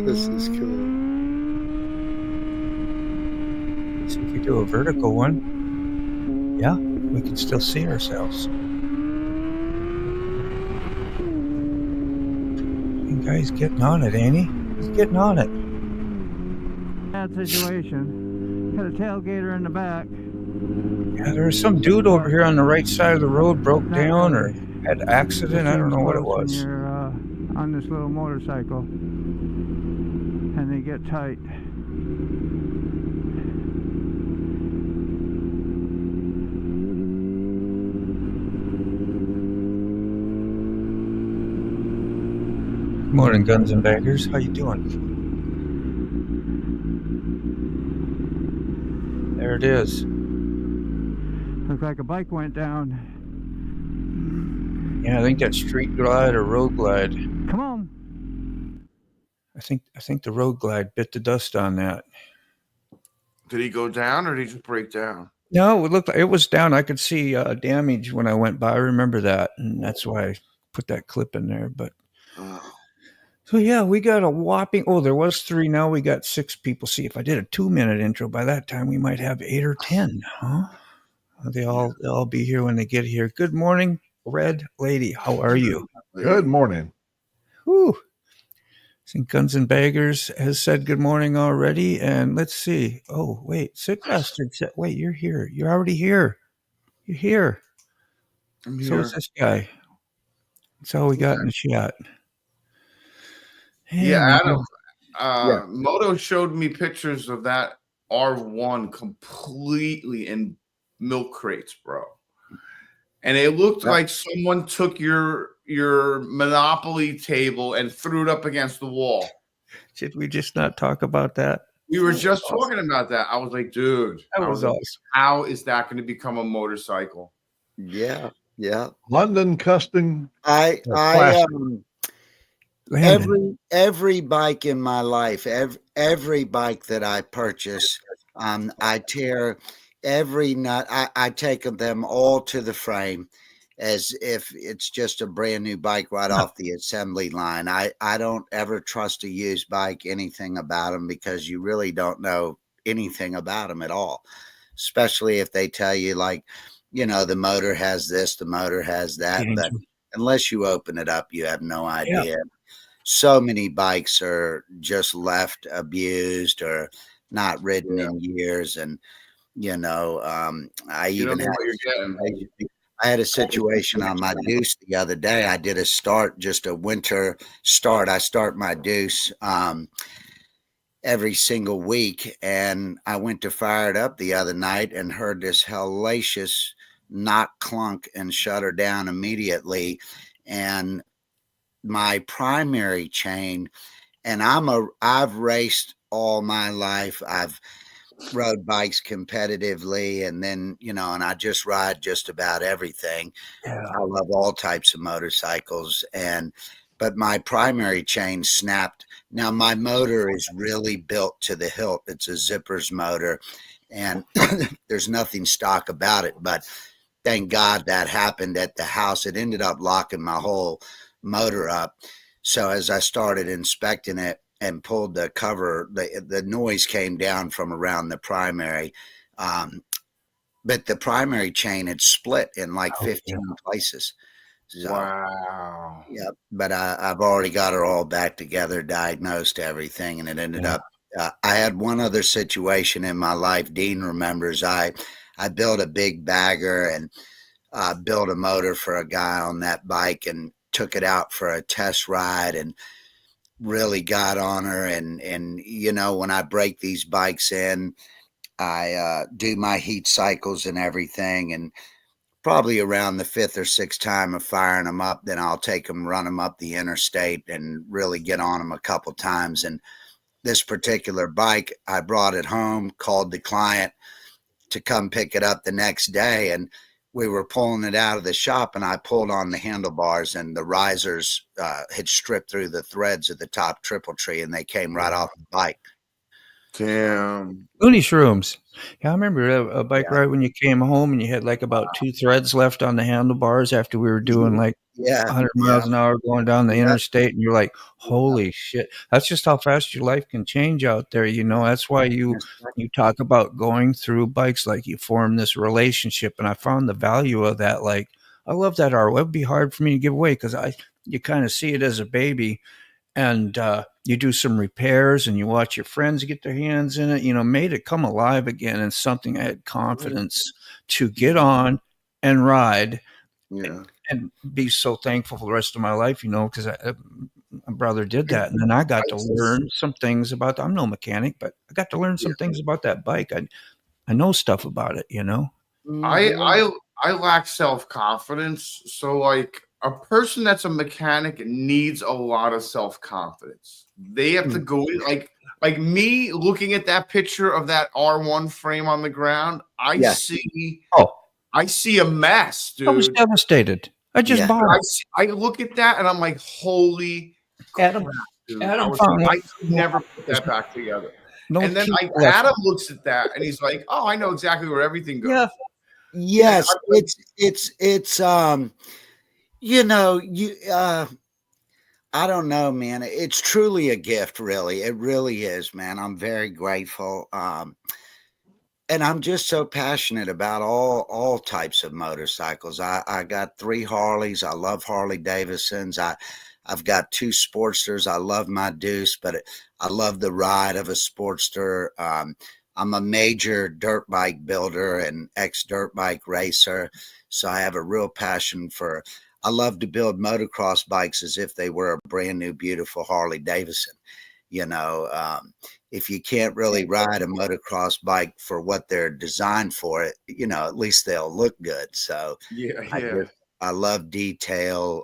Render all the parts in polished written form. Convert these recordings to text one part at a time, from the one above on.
This is cool. So if we do a vertical one, yeah, we can still see ourselves. And guy's getting on it, ain't he? He's getting on it. Bad situation. Got a tailgater in the back. Yeah, there was some dude over here on the right side of the road broke down or had an accident. I don't know what it was. When you're on this little motorcycle and they get tight. Good morning, Guns and Baggers. How you doing? There it is. Looks like a bike went down. Yeah, I think that's street glide or road glide. Come on. I think the road glide bit the dust on that. Did he go down or did he just break down? No, it looked like it was down. I could see damage when I went by. I remember that, and that's why I put that clip in there. But so yeah, we got a whopping. Oh, there was 3. Now we got 6 people. See, if I did a 2-minute intro, by that time we might have 8 or 10. Huh? They'll all be here when they get here. Good morning, Red Lady. How are you? Good morning. Whew. I think Guns and Baggers has said good morning already. And let's see. Oh, wait. Sick Bastard said, wait, you're here. You're already here. You're here. I'm here. So is this guy. That's all we got in the chat. Hey, yeah, Adam. Moto showed me pictures of that R1 completely in milk crates, bro. And it looked like someone took your Monopoly table and threw it up against the wall. Should we just not talk about that? We were just talking about that. I was like, dude, that was awesome. How is that going to become a motorcycle? Yeah. London custom. Every bike in my life, every bike that I purchase, I tear every nut. I take them all to the frame as if it's just a brand new bike right off the assembly line. I don't ever trust a used bike, anything about them, because you really don't know anything about them at all, especially if they tell you, like, you know, the motor has this, the motor has that, but unless you open it up, you have no idea. Yeah. So many bikes are just left abused or not ridden in years. And, you know, I had a situation on my Deuce the other day. I did a start, just a winter start. I start my Deuce every single week. And I went to fire it up the other night and heard this hellacious knock, clunk, and shut her down immediately. And my primary chain, and I've raced all my life. I've rode bikes competitively, and then, you know, and I just ride just about everything. Yeah. I love all types of motorcycles, but my primary chain snapped. Now my motor is really built to the hilt. It's a Zippers motor, and there's nothing stock about it, but thank God that happened at the house. It ended up locking my whole motor up. So as I started inspecting it and pulled the cover, the noise came down from around the primary, but the primary chain had split in like 15 places. So, wow. Yeah, but I've already got her all back together, diagnosed everything, and it ended up. I had one other situation in my life. Dean remembers. I built a big bagger and built a motor for a guy on that bike and took it out for a test ride and really got on her. And you know, when I break these bikes in, I do my heat cycles and everything. And probably around the 5th or 6th time of firing them up, then I'll take them, run them up the interstate and really get on them a couple times. And this particular bike, I brought it home, called the client to come pick it up the next day. And we were pulling it out of the shop, and I pulled on the handlebars, and the risers had stripped through the threads of the top triple tree, and they came right off the bike. Damn. Looney Shrooms. Yeah, I remember a bike ride when you came home and you had like about 2 threads left on the handlebars after we were doing like Yeah. 100 miles an hour going down the Yeah. interstate, and you're like, holy shit. That's just how fast your life can change out there. You know, that's why you talk about going through bikes, like you form this relationship. And I found the value of that. Like, I love that art. It would be hard for me to give away because you kind of see it as a baby, and you do some repairs and you watch your friends get their hands in it, you know, made it come alive again, and something I had confidence to get on and ride. Yeah. And be so thankful for the rest of my life, you know, because my brother did that. And then I got to learn some things about, I'm no mechanic, but I got to learn some things about that bike. I know stuff about it, you know. I lack self-confidence. So like a person that's a mechanic needs a lot of self-confidence. They have to go in, like me looking at that picture of that R1 frame on the ground. I see a mess, dude. I was devastated. I just bought it. I look at that and I'm like, holy Adam, crap, dude. Adam I could never put that back together. No, and then Adam looks at that and he's like, oh, I know exactly where everything goes. Yeah. Yes, it's you know, I don't know, man. It's truly a gift, really. It really is, man. I'm very grateful. And I'm just so passionate about all types of motorcycles. I got 3 Harleys. I love Harley Davidsons. I've got 2 Sportsters. I love my Deuce, but I love the ride of a Sportster. I'm a major dirt bike builder and ex-dirt bike racer. So I have a real passion for, I love to build motocross bikes as if they were a brand new, beautiful Harley Davidson. You know, if you can't really ride a motocross bike for what they're designed for, you know, at least they'll look good. So I love detail.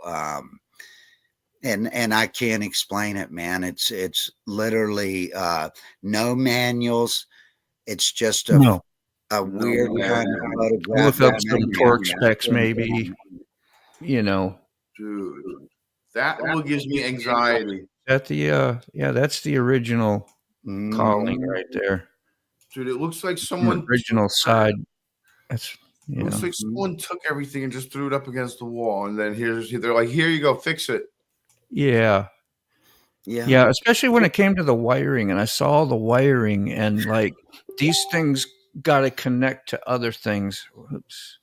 And I can't explain it, man. It's literally no manuals. It's just a weird kind of photograph. Look up some torque specs, maybe. You know, dude, that one gives me anxiety. That's the original calling right there, dude. It looks like someone original side. That's it looks like someone took everything and just threw it up against the wall, and then they're like, here you go, fix it. Yeah. Especially when it came to the wiring, and I saw the wiring, and like these things got to connect to other things. Oops.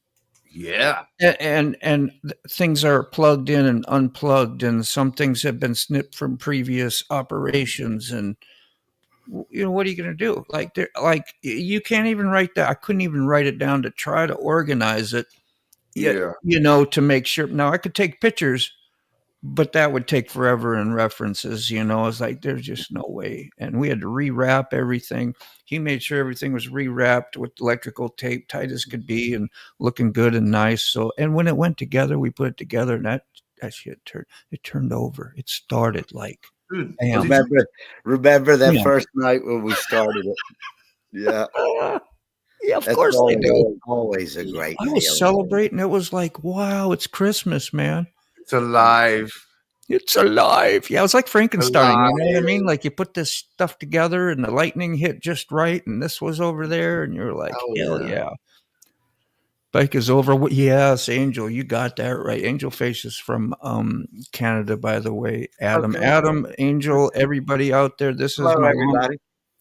Yeah. And things are plugged in and unplugged, and some things have been snipped from previous operations, and you know, what are you going to do? Like you can't even write that. I couldn't even write it down to try to organize it. You know, to make sure. Now I could take pictures, but that would take forever in references, you know. It's like, there's just no way. And we had to rewrap everything. He made sure everything was rewrapped with electrical tape, tight as could be, and looking good and nice. So, and when it went together, we put it together, and that shit turned over. It started like, remember that first night when we started it? Yeah. Yeah, of course they do. Always a great I was celebrating. It was like, wow, it's Christmas, man. It's alive. It's alive. Yeah, it was like Frankenstein. You know what I mean? Like you put this stuff together and the lightning hit just right, and this was over there, and you're like, hell yeah. Bike is over. Yes, Angel, you got that right. Angel Face is from Canada, by the way. Adam, Angel, everybody out there. This is my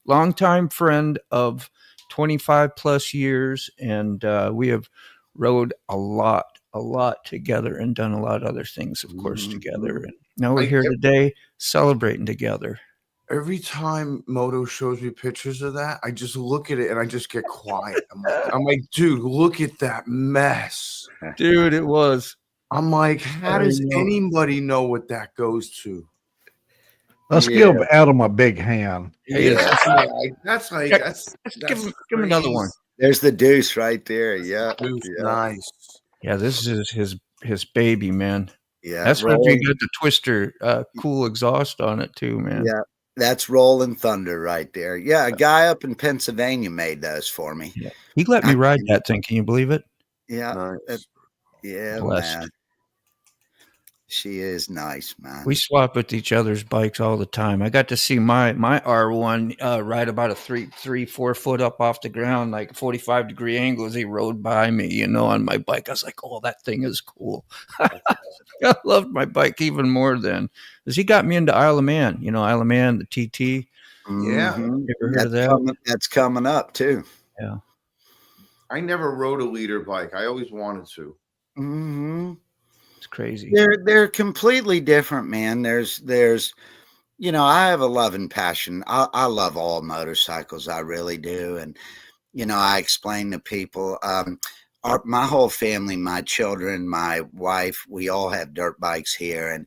longtime friend of 25 plus years, and we have rode a lot together and done a lot of other things, of course, together. And now we're here today celebrating together. Every time Moto shows me pictures of that, I just look at it and I just get quiet. I'm like, dude, look at that mess. Dude, it was. I'm like, how does anybody know what that goes to? Let's give Adam a big hand. That's give him another one. There's the Deuce right there. Yeah. Nice. Yeah, this is his baby, man. Yeah. That's when you got the Twister cool exhaust on it too, man. Yeah. That's Rolling Thunder right there. Yeah, a guy up in Pennsylvania made those for me. Yeah. He let me ride that thing. Can you believe it? Yeah. Nice. Yeah, blessed. man. She is nice, man. We swap with each other's bikes all the time. I got to see my R1 ride about a 4 foot up off the ground, like 45-degree angle as he rode by me, on my bike. I was like, oh, that thing is cool. I loved my bike even more then, because he got me into Isle of Man. Isle of Man, the TT. Yeah. Mhm. You ever heard of that? That's coming up too. Yeah. I never rode a leader bike. I always wanted to. Mm-hmm. It's crazy. They're completely different, man. There's I have a love and passion. I love all motorcycles. I really do. And I explain to people, my whole family, my children, my wife, we all have dirt bikes here. And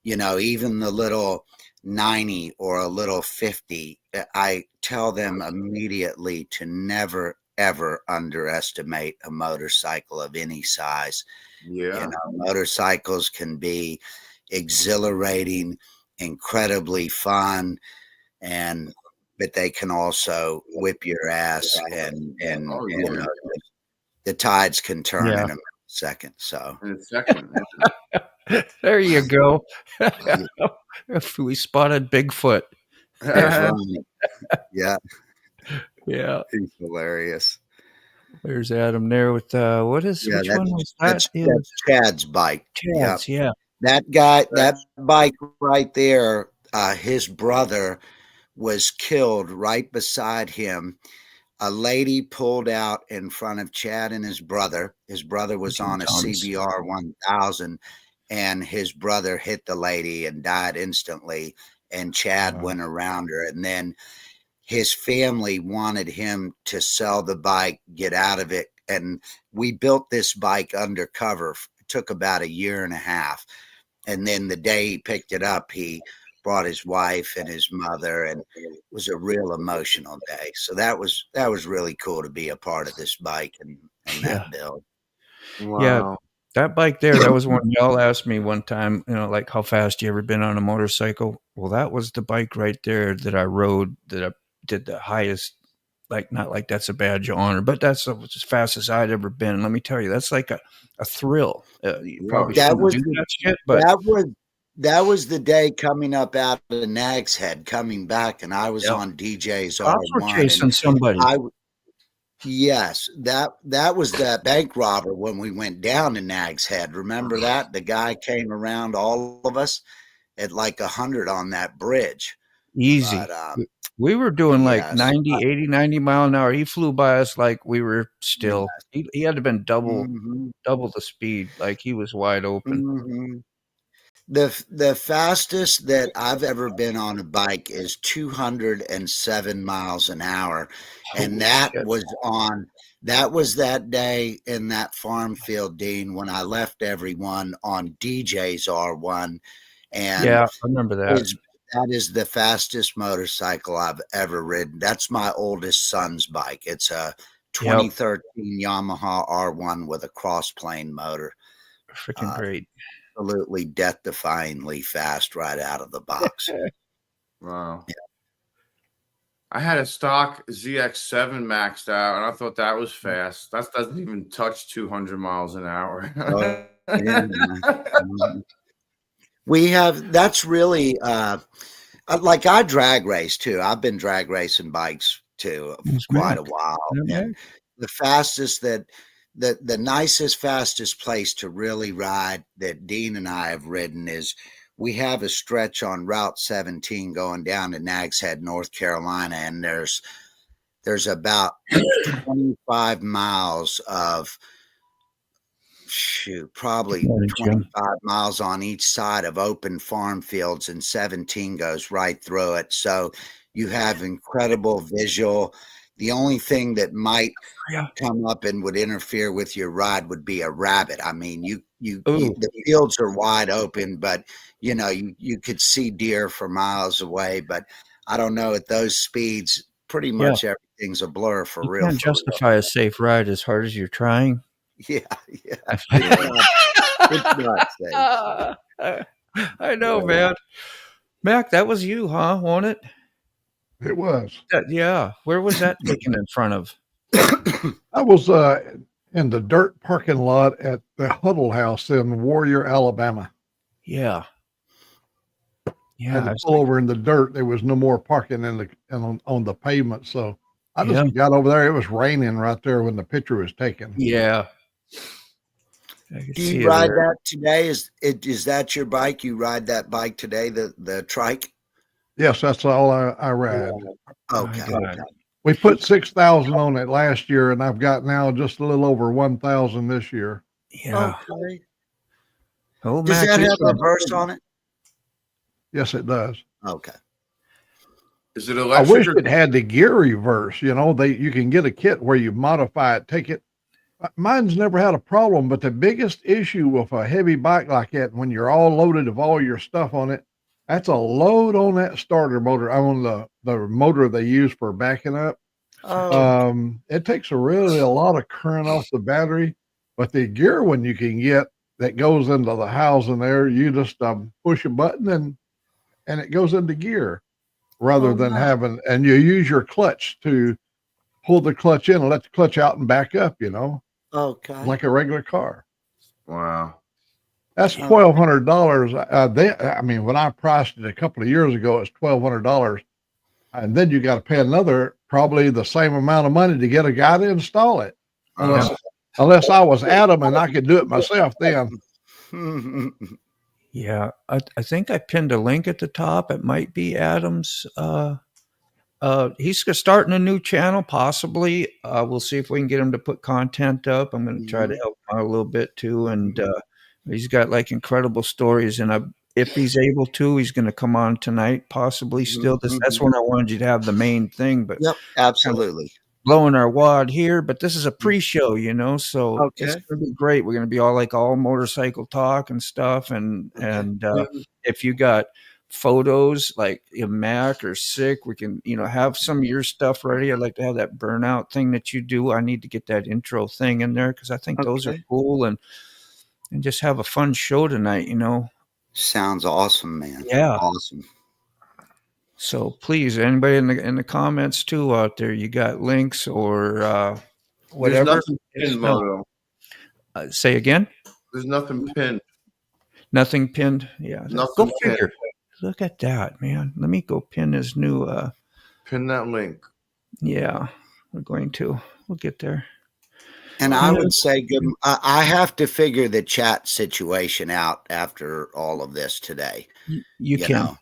even the little 90 or a little 50, I tell them immediately to never ever underestimate a motorcycle of any size. Yeah. Motorcycles can be exhilarating, incredibly fun, but they can also whip your ass, and the tides can turn in a second. So in a second. There you go. We spotted Bigfoot. that's right. Yeah, Yeah. he's hilarious. There's Adam there with which one was that? That's Chad's bike. Chad's, yeah. That guy, that bike right there, his brother was killed right beside him. A lady pulled out in front of Chad and his brother. His brother was on a CBR 1000, and his brother hit the lady and died instantly. And Chad went around her. And then his family wanted him to sell the bike, get out of it. And we built this bike undercover. It took about a year and a half. And then the day he picked it up, he brought his wife and his mother, and it was a real emotional day. So that was really cool to be a part of this bike and that build. Wow. Yeah, that bike there, that was one y'all asked me one time, like how fast you ever been on a motorcycle? Well, that was the bike right there that I rode, that I did the highest, like, not like that's a badge of honor, but that's as fast as I'd ever been. Let me tell you, that's like a thrill. You probably shouldn't do that shit, but that was the day coming up out of Nag's Head, coming back, and I was on DJ's R1 chasing somebody. Yes, that was that bank robber when we went down to Nag's Head. Remember that? The guy came around all of us at like 100 on that bridge. Easy. But, we were doing like 90 mile an hour. He flew by us like we were still. He had to have been double the speed. Like he was wide open. Mm-hmm. The fastest that I've ever been on a bike is 207 miles an hour. And that was that day in that farm field, Dean, when I left everyone on DJ's R1. And yeah, I remember that. That is the fastest motorcycle I've ever ridden. That's my oldest son's bike. It's a 2013 Yamaha R1 with a cross-plane motor. Freaking great. Absolutely death-defyingly fast right out of the box. Wow. Yeah. I had a stock ZX7 maxed out, and I thought that was fast. That doesn't even touch 200 miles an hour. That's really like I drag race too. I've been drag racing bikes too for quite a while. And the fastest the nicest, fastest place to really ride that Dean and I have ridden is we have a stretch on Route 17 going down to Nag's Head, North Carolina, and there's about 25 miles of probably 25 miles on each side of open farm fields, and 17 goes right through it. So you have incredible visual. The only thing that might come up and would interfere with your ride would be a rabbit. I mean, the fields are wide open, but you could see deer for miles away. But I don't know, at those speeds, pretty much everything's a blur for real. You can't justify a safe ride as hard as you're trying. Yeah. It's not safe. I know, man. Mac, that was you, huh? Wasn't it? It was. Yeah. Where was that taken in front of? I was in the dirt parking lot at the Huddle House in Warrior, Alabama. Yeah. I Yeah. had to it's pull like- over in the dirt. There was no more parking on the pavement. So I just Yeah. got over there. It was raining right there when the picture was taken. Yeah. I could Do see you it ride there. that today? Is that your bike? You ride that bike today, the trike? Yes, that's all I ride. Okay. My God. We put 6,000 on it last year, and I've got now just a little over 1,000 this year. Yeah. Okay. Oh, Does Max, that it's have been- reverse on it? Yes, it does. Okay. Is it I electric? wish it had the gear reverse. You know, you can get a kit where you modify it, take it. Mine's never had a problem, but the biggest issue with a heavy bike like that, when you're all loaded of all your stuff on it, that's a load on that starter motor, on the motor they use for backing up. It takes a lot of current off the battery, but the gear one you can get that goes into the housing there, you just push a button and it goes into gear rather than having, and you use your clutch to pull the clutch in and let the clutch out and back up, you know, Okay. like a regular car. Wow. That's $1,200. I mean, when I priced it a couple of years ago, it's $1,200, and then you got to pay another probably the same amount of money to get a guy to install it, unless I was Adam and I could do it myself. Then Yeah, I think I pinned a link at the top. It might be Adam's. He's starting a new channel, possibly. We'll see if we can get him to put content up. I'm going to try to help him out a little bit too. And he's got like incredible stories. And if he's able to, he's going to come on tonight, possibly. Still, that's when I wanted you to have the main thing. But Yep, absolutely. blowing our wad here, but this is a pre-show, you know, so Okay. it's gonna be great. We're gonna be all motorcycle talk and stuff, and if you got photos like Mac or Sick, we can have some of your stuff ready. I'd like to have that burnout thing that you do. I need to get that intro thing in there because I think those are cool, and just have a fun show tonight. Sounds awesome, man. Yeah. Awesome. So please, anybody in the comments too out there, you got links or whatever. There's nothing pinned, Moto. Say again. There's nothing pinned. Nothing pinned. Yeah. Nothing Go pinned. figure. Look at that, man. Let me go pin his new. Pin that link. Yeah, we're going to. We'll get there. And I would say good. I have to figure the chat situation out after all of this today. You can. know.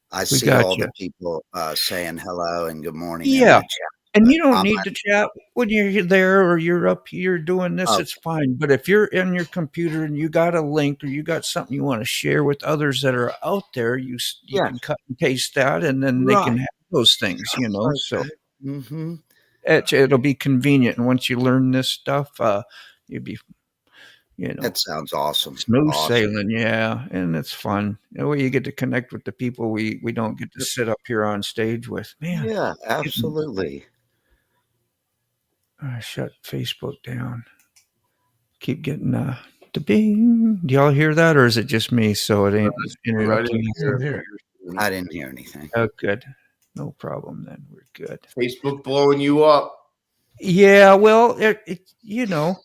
I see all the people saying hello and good morning. Yeah. In the chat. And you don't need to chat when you're there or you're up here doing this. It's fine. But if you're in your computer and you got a link or you got something you want to share with others that are out there, you can cut and paste that, and then they can have those things, So it'll be convenient. And once you learn this stuff, you'll be, that sounds awesome. Smooth sailing, yeah, and it's fun. You get to connect with the people we don't get to sit up here on stage with, man. Yeah, absolutely. Shut Facebook down. Keep getting the bing. Do y'all hear that, or is it just me? So it ain't interrupting. I didn't hear anything. Oh, good. No problem then. We're good. Facebook blowing you up. Yeah, well, Yeah.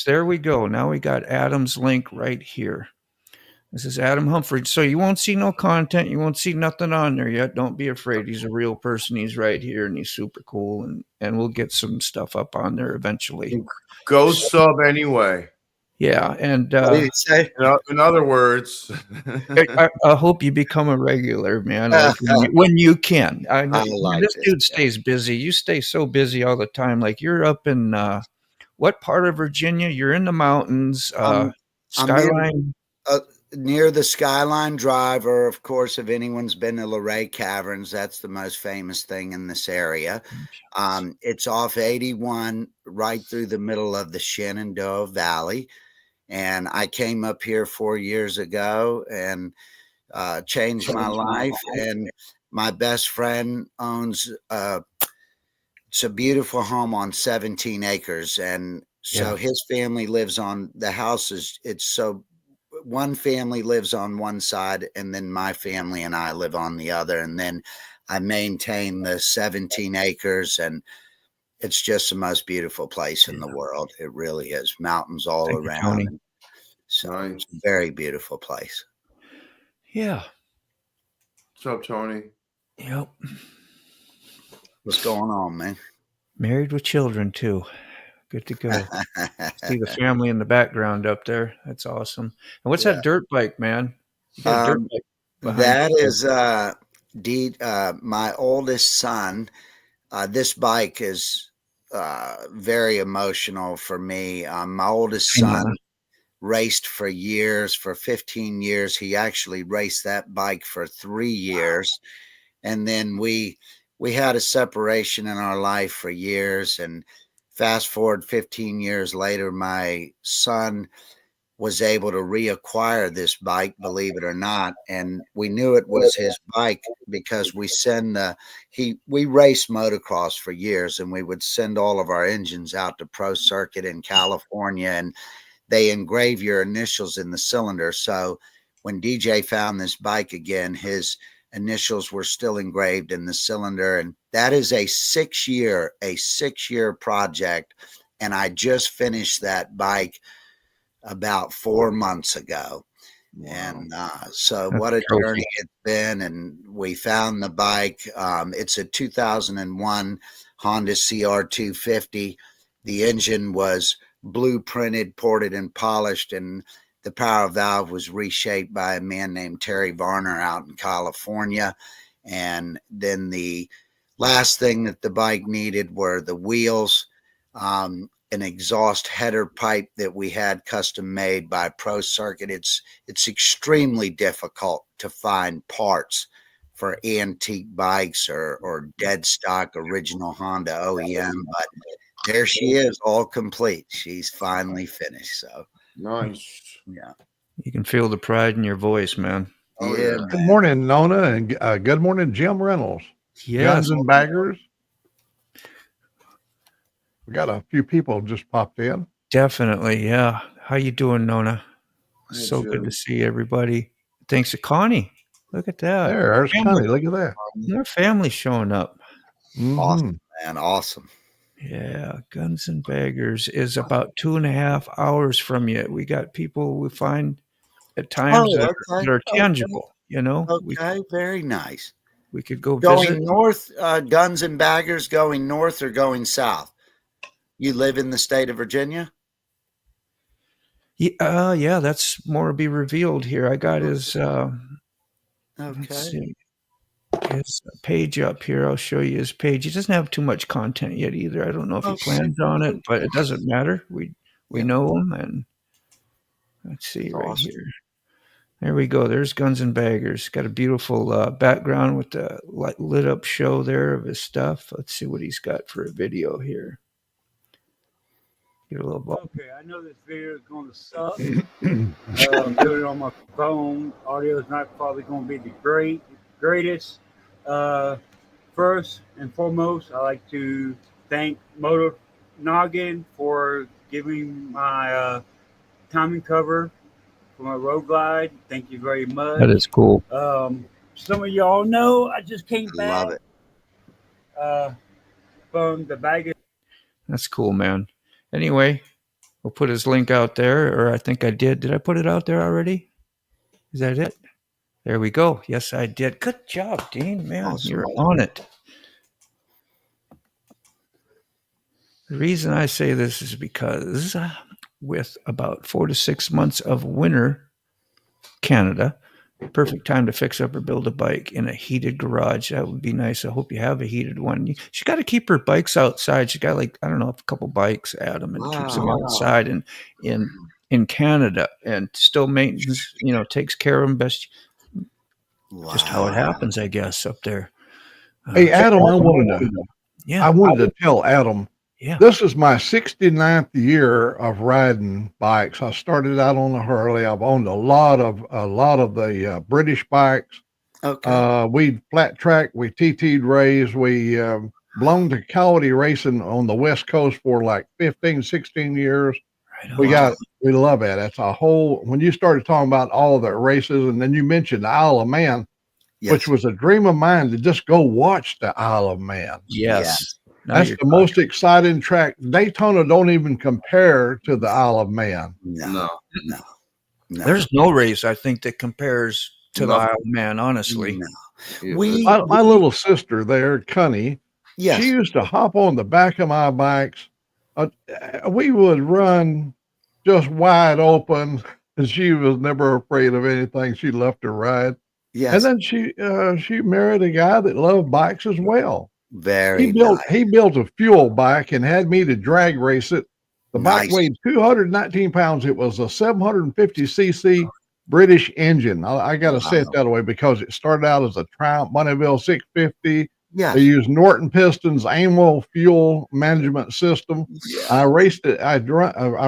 There we go. Now we got Adam's link right here. This is Adam Humphrey. So you won't see no content. You won't see nothing on there yet. Don't be afraid. He's a real person. He's right here, and he's super cool. And we'll get some stuff up on there eventually. Go sub anyway. Yeah, and What do you say? In other words, I hope you become a regular, man. Like when you can. I know this dude stays busy. You stay so busy all the time. Like you're up in what part of Virginia? You're in the mountains. Skyline. Near the Skyline Drive, or of course, if anyone's been to Luray Caverns, that's the most famous thing in this area. It's off 81, right through the middle of the Shenandoah Valley. And I came up here 4 years ago and changed my life. And my best friend owns it's a beautiful home on 17 acres. And so his family lives on the houses. One family lives on one side, and then my family and I live on the other. And then I maintain the 17 acres, and it's just the most beautiful place in the world. It really is. Mountains all around. So Nice. it's a very beautiful place. Yeah. What's up, Tony? Yep. What's going on, man? Married with children too. Good to go. See the family in the background up there. That's awesome. And what's that dirt bike, man? You got a dirt bike behind that you. is my oldest son. This bike is very emotional for me. My oldest son raced for years, for 15 years. He actually raced that bike for 3 years. And then we had a separation in our life for years. And fast forward 15 years later, my son was able to reacquire this bike, believe it or not. And we knew it was his bike because we raced motocross for years, and we would send all of our engines out to Pro Circuit in California, and they engrave your initials in the cylinder. So when DJ found this bike again, his initials were still engraved in the cylinder. And that is a 6-year project. And I just finished that bike about 4 months ago. Wow. And so what a journey it's been. And we found the bike. It's a 2001 Honda CR250. The engine was blueprinted, ported, and polished, and the power valve was reshaped by a man named Terry Varner out in California. And then the last thing that the bike needed were the wheels, an exhaust header pipe that we had custom made by Pro Circuit. It's extremely difficult to find parts for antique bikes or dead stock original Honda OEM, but there she is, all complete. She's finally finished. So nice. Yeah. You can feel the pride in your voice, man. Oh, yeah. Good morning, Nona, and good morning, Jim Reynolds. Yes. Guns and Baggers. We got a few people just popped in. Definitely, yeah. How you doing, Nona? Hey, so Jim. good to see everybody. Thanks to Connie. Look at that. There's Connie. Look at that. More family showing up. Mm-hmm. Awesome, man. Awesome. Yeah, Guns and Baggers is about 2.5 hours from you. We got people we find at times that are tangible, you know. Okay, very nice. We could go going visit. North, Guns and Baggers going north or going south? You live in the state of Virginia? Yeah, that's more to be revealed here. I got his let's see, his page up here. I'll show you his page. He doesn't have too much content yet either. I don't know if he plans on it, but it doesn't matter. We know him, and let's see right here. There we go. There's Guns and Baggers. Got a beautiful background with the lit up show there of his stuff. Let's see what he's got for a video here. Get a little ball. Okay, I know this video is going to suck. I'm doing it on my phone. Audio is not probably going to be the greatest. First and foremost, I like to thank Moto Noggin for giving my timing cover for my road glide. Thank you very much. That is cool. Some of y'all know I just came back. Love it. From the bag. That's cool, man. Anyway, we'll put his link out there, or I think I did. Did I put it out there already? Is that it? There we go. Yes, I did. Good job, Dean. Man, awesome. You're on it. The reason I say this is because with about 4 to 6 months of winter, Canada, perfect time to fix up or build a bike in a heated garage. That would be nice. I hope you have a heated one. She got to keep her bikes outside. She got a couple bikes, Adam, and keeps them outside in Canada, and still maintenance, takes care of them best. Just how it happens, I guess, up there. Hey, Adam, I wanted to tell Adam, this is my 69th year of riding bikes. I started out on the Harley. I've owned a lot of the British bikes. Okay. We flat track, we TT'd rays, we belonged to Coyote Racing on the West Coast for like 15, 16 years. Right. We love it. That's a whole, when you started talking about all the races, and then you mentioned the Isle of Man, which was a dream of mine to just go watch the Isle of Man. Yes. That's the most exciting track. Daytona don't even compare to the Isle of Man. No. No. There's no race I think that compares to the No. Isle of Man, honestly. No. We My little sister there, Cunny, yes. she used to hop on the back of my bikes. We would run just wide open, and she was never afraid of anything. She loved to ride. Yes. And then she married a guy that loved bikes as well. Very He built a fuel bike and had me to drag race it. The bike Nice. weighed 219 pounds. It was a 750cc British engine. I got to say it that way because it started out as a Triumph Bonneville 650. Yes. They used Norton pistons, Amwell fuel management system. Yeah. I raced it. I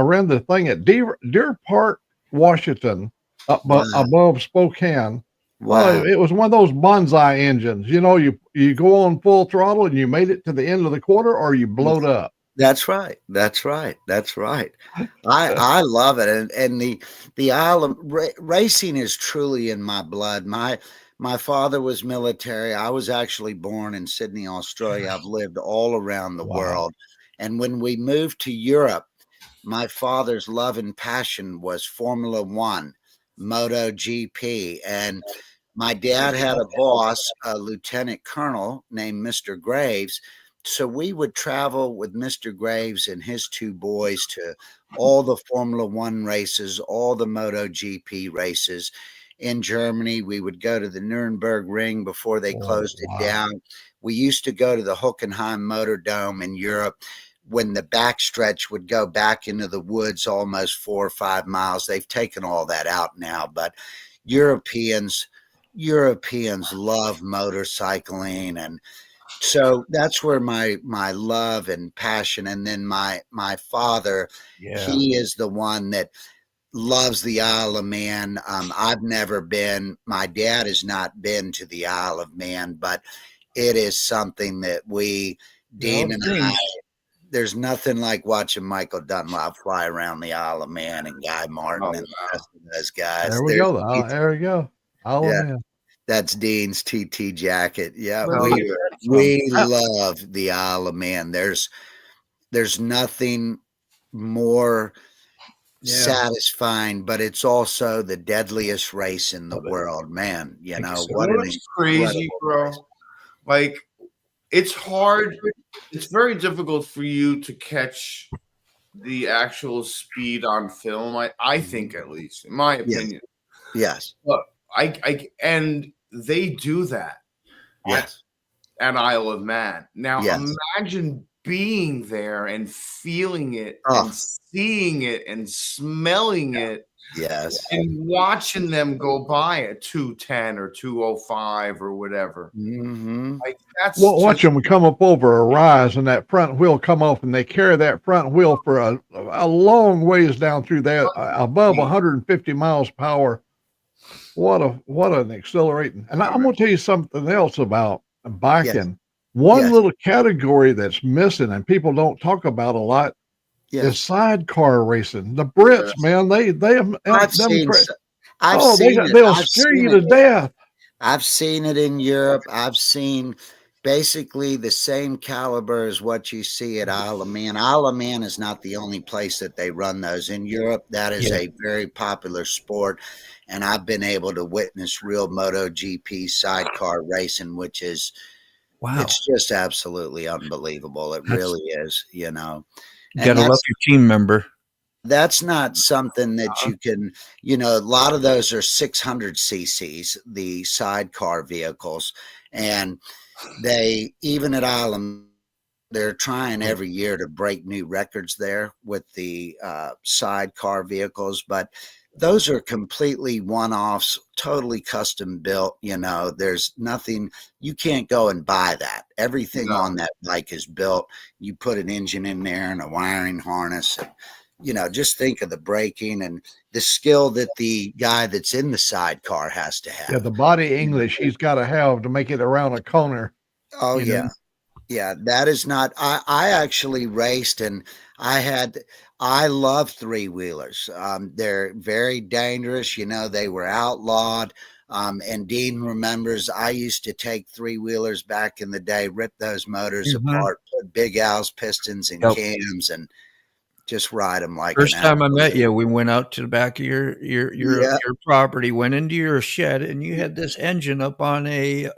ran the thing at Deer Park, Washington, above Spokane. Wow. Well, it was one of those bonsai engines. You know, you go on full throttle and you made it to the end of the quarter, or you blowed up. That's right. That's right. That's right. I love it, and the Isle of racing is truly in my blood. My father was military. I was actually born in Sydney, Australia. I've lived all around the world, and when we moved to Europe, my father's love and passion was Formula One, MotoGP, and my dad had a boss, a lieutenant colonel named Mr. Graves. So we would travel with Mr. Graves and his two boys to all the Formula One races, all the MotoGP races. In Germany, we would go to the Nuremberg Ring before they closed it down. We used to go to the Hockenheim Motor Dome in Europe when the backstretch would go back into the woods almost 4 or 5 miles. They've taken all that out now, but Europeans love motorcycling, and so that's where my love and passion. And then my father, he is the one that loves the Isle of Man. I've never been. My dad has not been to the Isle of Man, but it is something that Dean and I. There's nothing like watching Michael Dunlop fly around the Isle of Man and Guy Martin and the rest of those guys. There we go. There we go. Isle of Man. That's Dean's TT jacket. Yeah, we love the Isle of Man. There's nothing more satisfying, but it's also the deadliest race in the world, man. You know what? It's crazy, bro. Like, it's hard. It's very difficult for you to catch the actual speed on film. I think, at least, in my opinion. Yes. But and they do that. Yes. At Isle of Man. Now, imagine being there and feeling it and seeing it and smelling it. Yes. And watching them go by at 210 or 205 or whatever. Mm-hmm. Like, that's watch them come up over a rise and that front wheel come off, and they carry that front wheel for a long ways down through there, above 150 miles per hour. What an accelerating. And I'm going to tell you something else about biking. Yes. One little category that's missing and people don't talk about a lot is sidecar racing. The Brits, man, they'll scare you to death. I've seen it in Europe. I've seen basically the same caliber as what you see at Isle of Man. Isle of Man is not the only place that they run those. In Europe, that is a very popular sport. And I've been able to witness real MotoGP sidecar racing, which is, it's just absolutely unbelievable. It really is, you know. You got to love your team member. That's not something that you can, a lot of those are 600 cc's, the sidecar vehicles. And even at Isle of Man, they're trying every year to break new records there with the sidecar vehicles. But those are completely one-offs, totally custom built. There's nothing, you can't go and buy that. Everything on that bike is built. You put an engine in there and a wiring harness. And, just think of the braking and the skill that the guy that's in the sidecar has to have. Yeah, the body English he's got to have to make it around a corner. Oh, yeah. Yeah, that is not, I actually raced, and I love three-wheelers. They're very dangerous. They were outlawed. And Dean remembers I used to take three-wheelers back in the day, rip those motors apart, put Big Al's pistons and cams, and just ride them like First an time I met absolute- you, we went out to the back of your property, went into your shed, and you had this engine up on the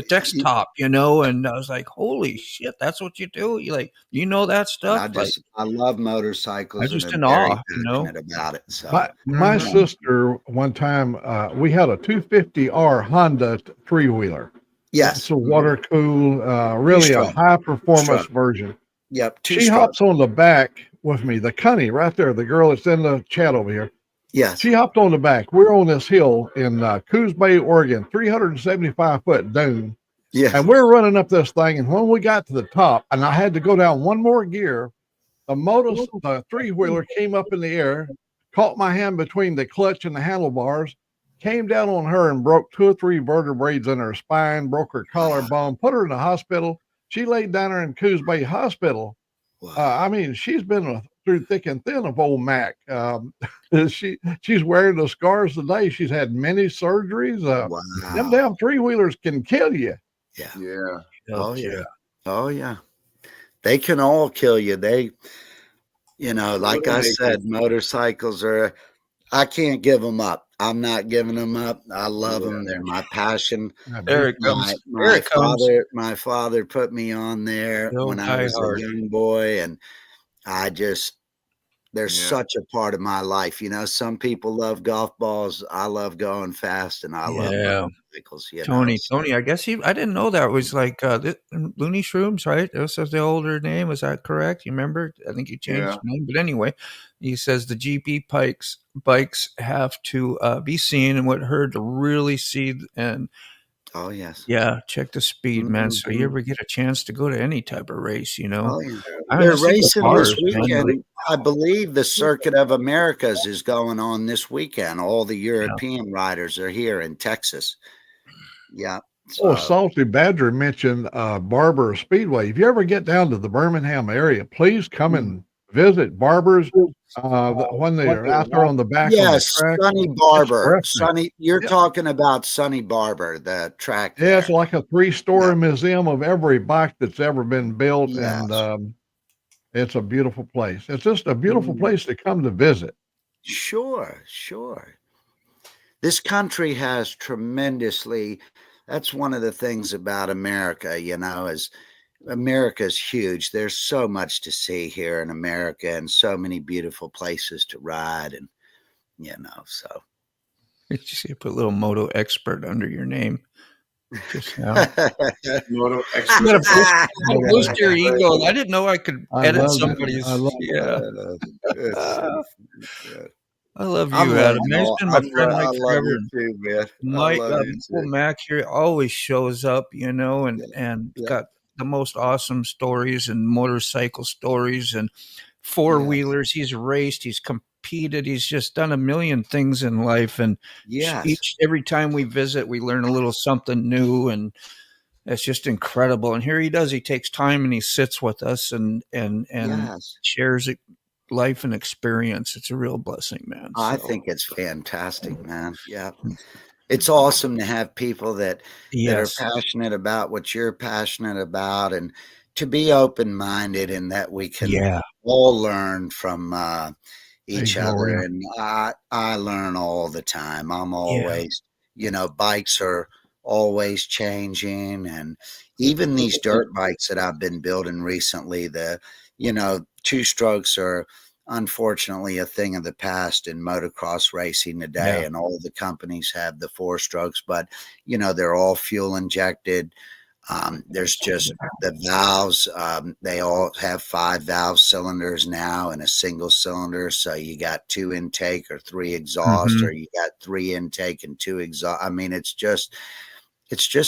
desktop, and I was like, "Holy shit, that's what you do!" You like, that stuff? I love motorcycles. I'm just and in I'm very awe, passionate about it. So My sister one time we had a 250R Honda three-wheeler. yes, It's a water cool, really a Two-stroke. high performance Two-stroke. version. Yep, She hops on the back with me. The Cunny right there, the girl that's in the chat over here. Yes, She hopped on the back. We're on this hill in Coos Bay, Oregon, 375-foot dune. yeah, And we're running up this thing. And when we got to the top, and I had to go down one more gear, the three-wheeler came up in the air, caught my hand between the clutch and the handlebars, came down on her and broke 2 or 3 vertebrae in her spine, broke her collarbone, put her in the hospital. She laid down there in Coos Bay Hospital. wow. I mean, she's been through thick and thin of old Mac. She's wearing the scars today. She's had many surgeries. Them damn three-wheelers can kill you. Yeah. Oh yeah. Oh yeah. They can all kill you. They, like I said, motorcycles are. I can't give them up. I'm not giving them up. I love them. They're my passion. There it comes. My father put me on there when I was a young boy, and they're such a part of my life. Some people love golf balls. I love going fast, and I love motorcycles. Tony, I guess I didn't know that was like Looney Shrooms, right? This is the older name. Is that correct? You remember? I think you changed the name, but anyway, he says the GP bikes have to be seen and what heard to really see. And oh yes, check the speed, man. So you ever get a chance to go to any type of race, Oh, yeah. They're racing this weekend. I believe the Circuit of Americas is going on this weekend. All the European riders are here in Texas. Yeah. So, Salty Badger mentioned Barber Speedway. If you ever get down to the Birmingham area, please come and visit Barber's when they're out there on the back. Yes, on the track. Sonny Barber. You're talking about Sonny Barber, the track. Yeah, it's like a 3-story museum of every bike that's ever been built, and it's a beautiful place. It's just a beautiful place to come to visit. Sure. This country has that's one of the things about America, is America's huge. There's so much to see here in America and so many beautiful places to ride. And, so. Did you see put a little moto expert under your name? Just now. Moto You expert. gotta boost your ego. I didn't know I could edit somebody's. I love you, Adam. He's been my friend Mike forever. Too, man. Mike, Mac here always shows up, and got the most awesome stories and motorcycle stories and four-wheelers. He's raced, he's competed, he's just done a million things in life. And every time we visit, we learn a little something new, and it's just incredible. And here he does. He takes time and he sits with us and shares it. Life and experience. It's a real blessing, man. I think it's fantastic, man. Yeah. It's awesome to have people that are passionate about what you're passionate about, and to be open-minded, and that we can all learn from each other. And I learn all the time. I'm always, bikes are always changing, and even these dirt bikes that I've been building recently, two strokes are unfortunately a thing of the past in motocross racing today, and all the companies have the 4 strokes, but they're all fuel injected. There's just the valves. They all have 5 valve cylinders now in a single cylinder. So you got 2 intake or 3 exhaust, or you got 3 intake and 2 exhaust. I mean, it's just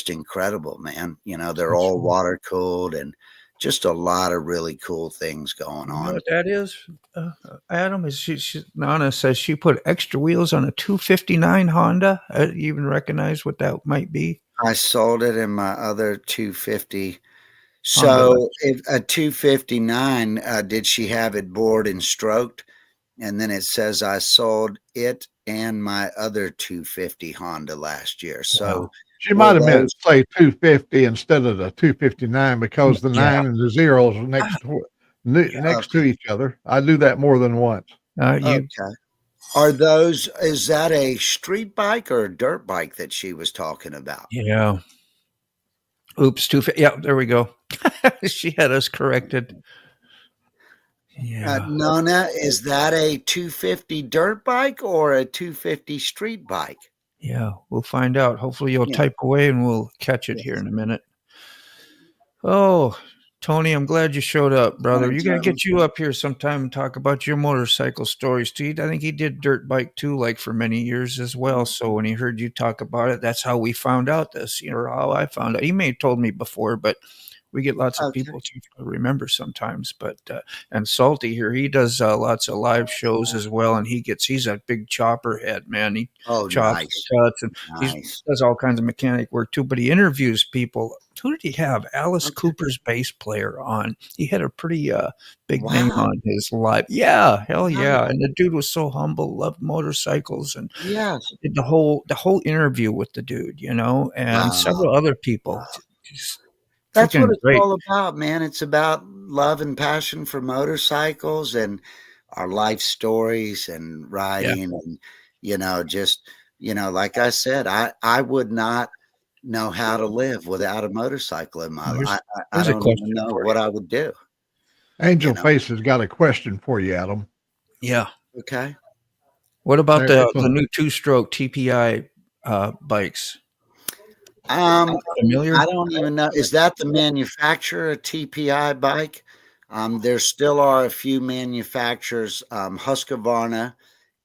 incredible, man. They're all water cooled, and just a lot of really cool things going on. You know what that is, Adam? Is Nana says she put extra wheels on a 259 Honda. You even recognize what that might be? I sold it in my other 250. So if a 259, did she have it bored and stroked? And then it says I sold it and my other 250 Honda last year. So she might have meant to say 250 instead of the 259 because the 9 and the 0 is next to it. next to each other. I do that more than once. You Okay. Is that a street bike or a dirt bike that she was talking about? Yeah. Oops, yeah, there we go. She had us corrected. Yeah. Nona, is that a 250 dirt bike or a 250 street bike? Yeah, we'll find out. Hopefully you'll type away and we'll catch it here in a minute. Oh, Tony, I'm glad you showed up, brother. You got to get you up here sometime and talk about your motorcycle stories, too. I think he did dirt bike, too, like for many years as well. So when he heard you talk about it, that's how we found out this, or how I found out. He may have told me before, but we get lots of people to remember sometimes. But and Salty here, he does lots of live shows as well, and he's a big chopper head, man. He chops and cuts, and he does all kinds of mechanic work too. But he interviews people. Who did he have? Alice Cooper's bass player on. He had a pretty big name on his live. Yeah, hell yeah! And the dude was so humble, loved motorcycles, and did the whole interview with the dude, and several other people. That's what it's all about, man. It's about love and passion for motorcycles and our life stories and riding and, like I said, I would not know how to live without a motorcycle in my life. I don't even know what I would do. Angel Face has got a question for you, Adam. Yeah. Okay. What about the new two-stroke TPI bikes? Familiar? I don't even know. Is that the manufacturer TPI bike? There still are a few manufacturers, Husqvarna,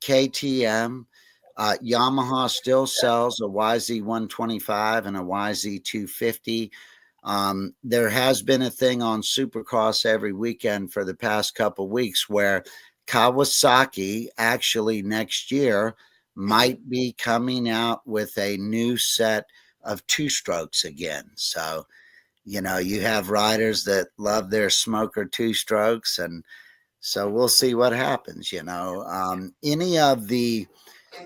KTM, Yamaha still sells a YZ125 and a YZ250. There has been a thing on Supercross every weekend for the past couple of weeks where Kawasaki actually next year might be coming out with a new set of two strokes again. So, you have riders that love their smoker two strokes, and so we'll see what happens.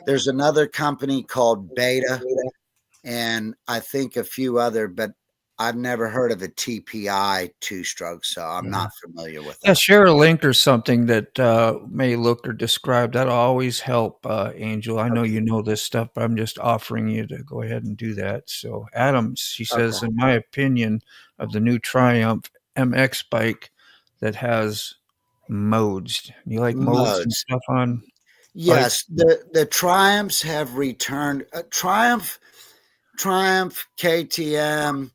There's another company called Beta, and I think a few other, but I've never heard of a TPI two stroke, so I'm not familiar with that. Yeah, share a link or something that may look or describe. That'll always help, Angel. I know you know this stuff, but I'm just offering you to go ahead and do that. So Adams, she says, in my opinion, of the new Triumph MX bike that has modes. You like modes and stuff on? Yes, the Triumphs have returned. Triumph, KTM,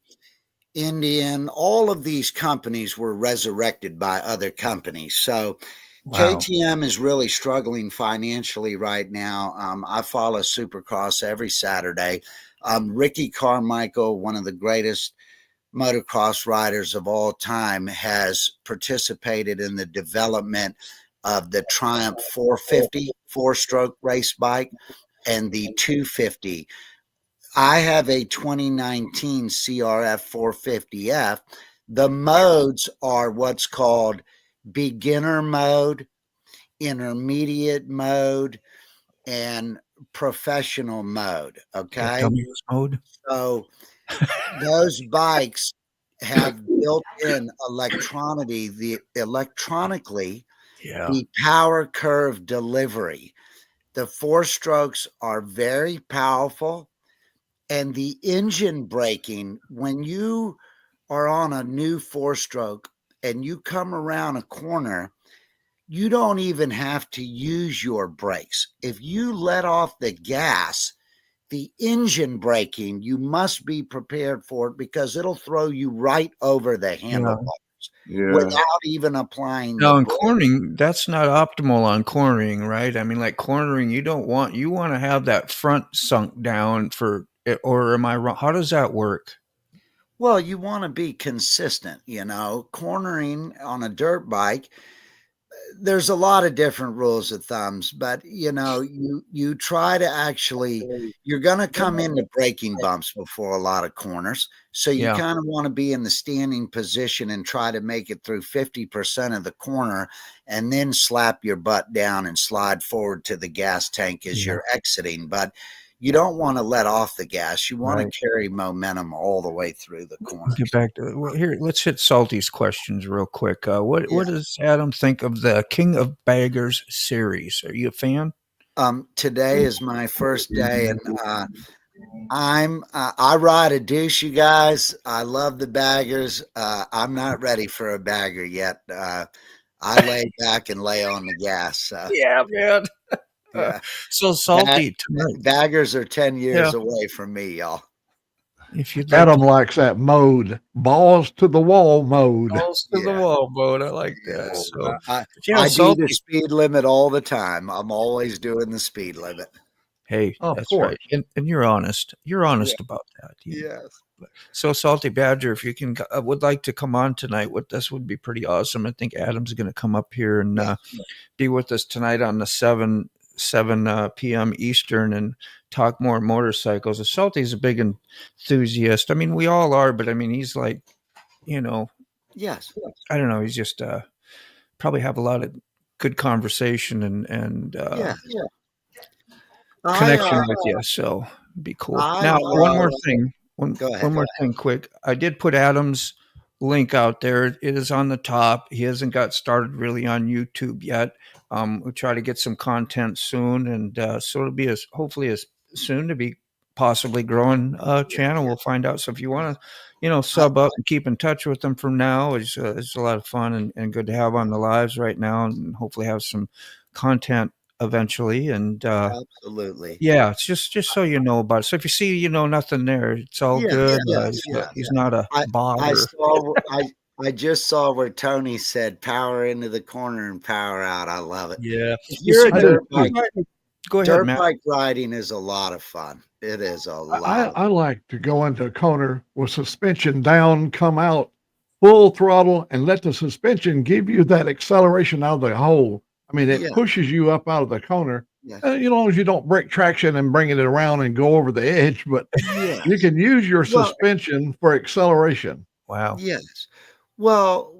Indian, all of these companies were resurrected by other companies. So KTM is really struggling financially right now. I follow Supercross every Saturday. Ricky Carmichael, one of the greatest motocross riders of all time, has participated in the development of the Triumph 450 four-stroke race bike and the 250. I have a 2019 CRF 450F. The modes are what's called beginner mode, intermediate mode, and professional mode. Okay. Mode. So those bikes have built-in electronically the power curve delivery. The four strokes are very powerful. And the engine braking, when you are on a new four-stroke and you come around a corner, you don't even have to use your brakes. If you let off the gas, the engine braking, you must be prepared for it because it'll throw you right over the handlebars without even applying. Now, in cornering, that's not optimal on cornering, right? I mean, like cornering, you want to have that front sunk down or am I wrong? How does that work? Well, you want to be consistent, cornering on a dirt bike. There's a lot of different rules of thumbs, but you try to you're going to come into braking bumps before a lot of corners. So you kind of want to be in the standing position and try to make it through 50% of the corner and then slap your butt down and slide forward to the gas tank as you're exiting. But you don't want to let off the gas. You want Right. to carry momentum all the way through the corner. Get back to well, here. Let's hit Salty's questions real quick. What does Adam think of the King of Baggers series? Are you a fan? Today is my first day, and I ride a douche, you guys. I love the baggers. I'm not ready for a bagger yet. I lay back and lay on the gas. Yeah, man. Yeah. So Salty tonight. Baggers are 10 years away from me, y'all. If you'd like Adam likes that mode, balls to the wall mode. balls to the wall mode, I like that. So I do Salty. the speed limit all the time. I'm always doing the speed limit. Hey, Of that's course. right, and you're honest. You're honest about that. Yes. So Salty Badger, if you can, would like to come on tonight with us, would be pretty awesome. I think Adam's going to come up here and be with us tonight on the 7 p.m. Eastern and talk more motorcycles. Salty's a big enthusiast. I mean, we all are, but I mean, he's like, Yes. I don't know. He's just probably have a lot of good conversation and connection with you. So it'd be cool. Now, one more thing. Go ahead. One more thing quick. I did put Adam's link out there. It is on the top. He hasn't got started really on YouTube yet. We'll try to get some content soon, and so it'll be hopefully as soon to be possibly growing channel. We'll find out. So if you want to, sub up and keep in touch with them from now, it's a lot of fun and good to have on the lives right now, and hopefully have some content eventually. And absolutely. Yeah, it's just so you know about it. So if you see nothing there, it's all good. He's not a bother. I just saw where Tony said power into the corner and power out. I love it. Yeah. You're a dirt bike. Go ahead, dirt Matt. bike riding is a lot of fun. It is a lot. I like to go into a corner with suspension down, come out full throttle, and let the suspension give you that acceleration out of the hole. I mean, it pushes you up out of the corner. Yes. As long as you don't break traction and bringing it around and go over the edge, but you can use your suspension for acceleration. Wow. Yes. Well,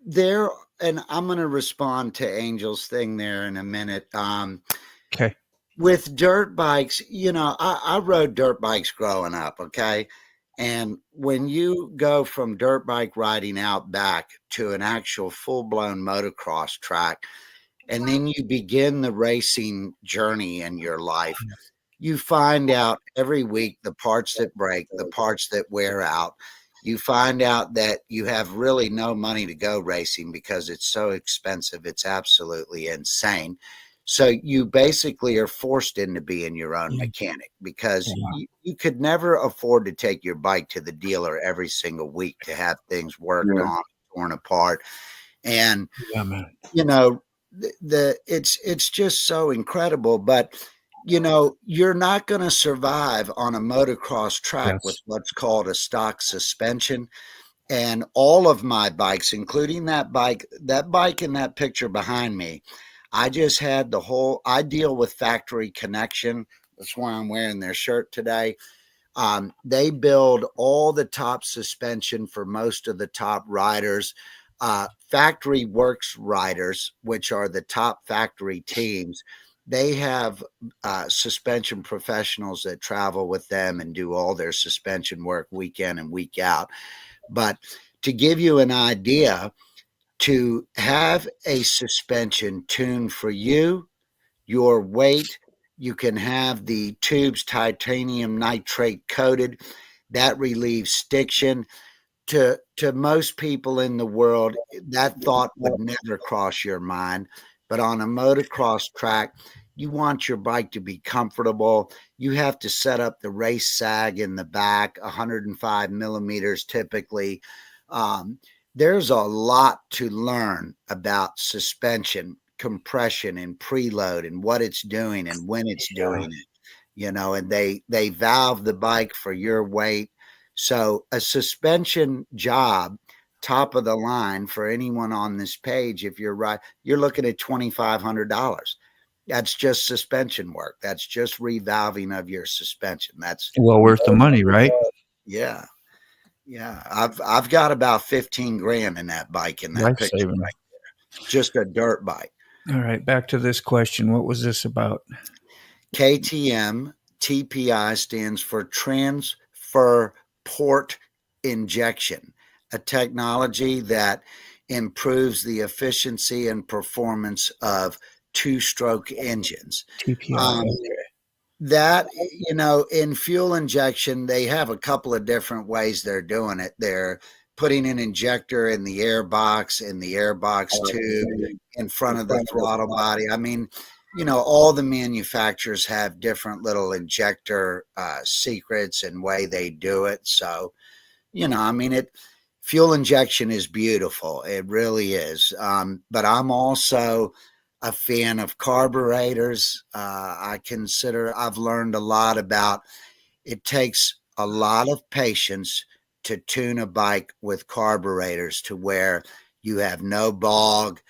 there, and I'm going to respond to Angel's thing there in a minute. Okay. With dirt bikes, I rode dirt bikes growing up. Okay. And when you go from dirt bike riding out back to an actual full-blown motocross track, and then you begin the racing journey in your life, you find out every week the parts that break, the parts that wear out. You find out that you have really no money to go racing because it's so expensive. It's absolutely insane. So you basically are forced into being your own mechanic because you could never afford to take your bike to the dealer every single week to have things worked on, torn apart. And, it's just so incredible. But, you're not going to survive on a motocross track with what's called a stock suspension. And all of my bikes, including that bike in that picture behind me, I just had I deal with Factory Connection. That's why I'm wearing their shirt today. They build all the top suspension for most of the top riders. Factory Works riders, which are the top factory teams, they have suspension professionals that travel with them and do all their suspension work week in and week out. But to give you an idea, to have a suspension tuned for you, your weight, you can have the tubes titanium nitrate coated. That relieves stiction. To most people in the world, that thought would never cross your mind. But on a motocross track, you want your bike to be comfortable. You have to set up the race sag in the back, 105 millimeters typically. There's a lot to learn about suspension, compression, and preload and what it's doing and when it's doing it, and they valve the bike for your weight. So a suspension job, top of the line for anyone on this page, if you're right, you're looking at $2,500. That's just suspension work. That's just revalving of your suspension. That's well worth the money, right? Yeah. Yeah, I've got about 15 grand in that bike in that picture right there. Just a dirt bike. All right, back to this question. What was this about? KTM TPI stands for transfer port injection, a technology that improves the efficiency and performance of two-stroke engines. TPI. That, you know, in fuel injection, they have a couple of different ways they're doing it. They're putting an injector in the airbox, tube in front of the throttle body. I mean, you know, all the manufacturers have different little injector secrets and way they do it. So, you know, I mean, fuel injection is beautiful. It really is. But I'm also a fan of carburetors. I've learned a lot about, it takes a lot of patience to tune a bike with carburetors to where you have no bog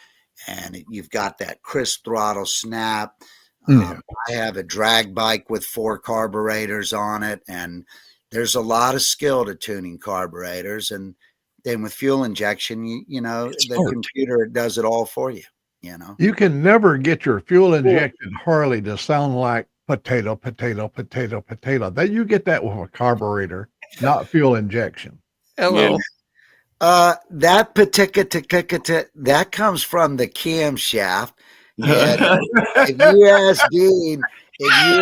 and you've got that crisp throttle snap. I have a drag bike with 4 carburetors on it, and there's a lot of skill to tuning carburetors. And then with fuel injection, you know, the computer does it all for you. You know, you can never get your fuel injected Harley to sound like potato, potato, potato, potato. That you get that with a carburetor, not fuel injection. Hello. That that comes from the camshaft. And if you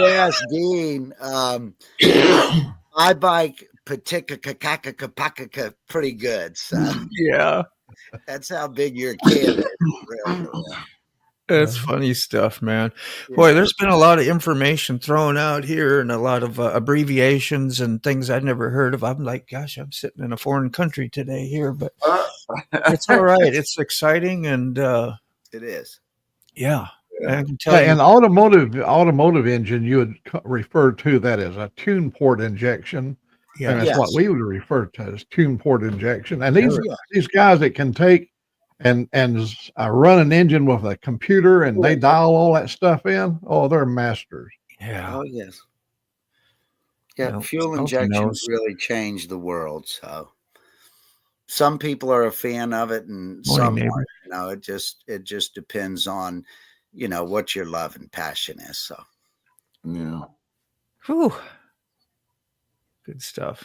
ask Dean, my bike pretty good. So Yeah. that's how big your cam is. Really. That's funny stuff, man. Boy, there's been a lot of information thrown out here and a lot of abbreviations and things I'd never heard of. I'm like, gosh, I'm sitting in a foreign country today here, but it's all right. It's exciting. And it is. Yeah. I can tell you. An automotive engine, you would refer to that as a tune port injection. Yeah. And that's what we would refer to as tune port injection. And these guys that can take and run an engine with a computer and they dial all that stuff in. Oh, they're masters. Yeah. Oh, yes. Yeah. Fuel injections really changed the world. So some people are a fan of it and some aren't. You know, it just depends on, you know, what your love and passion is. So, yeah. Whew. Good stuff.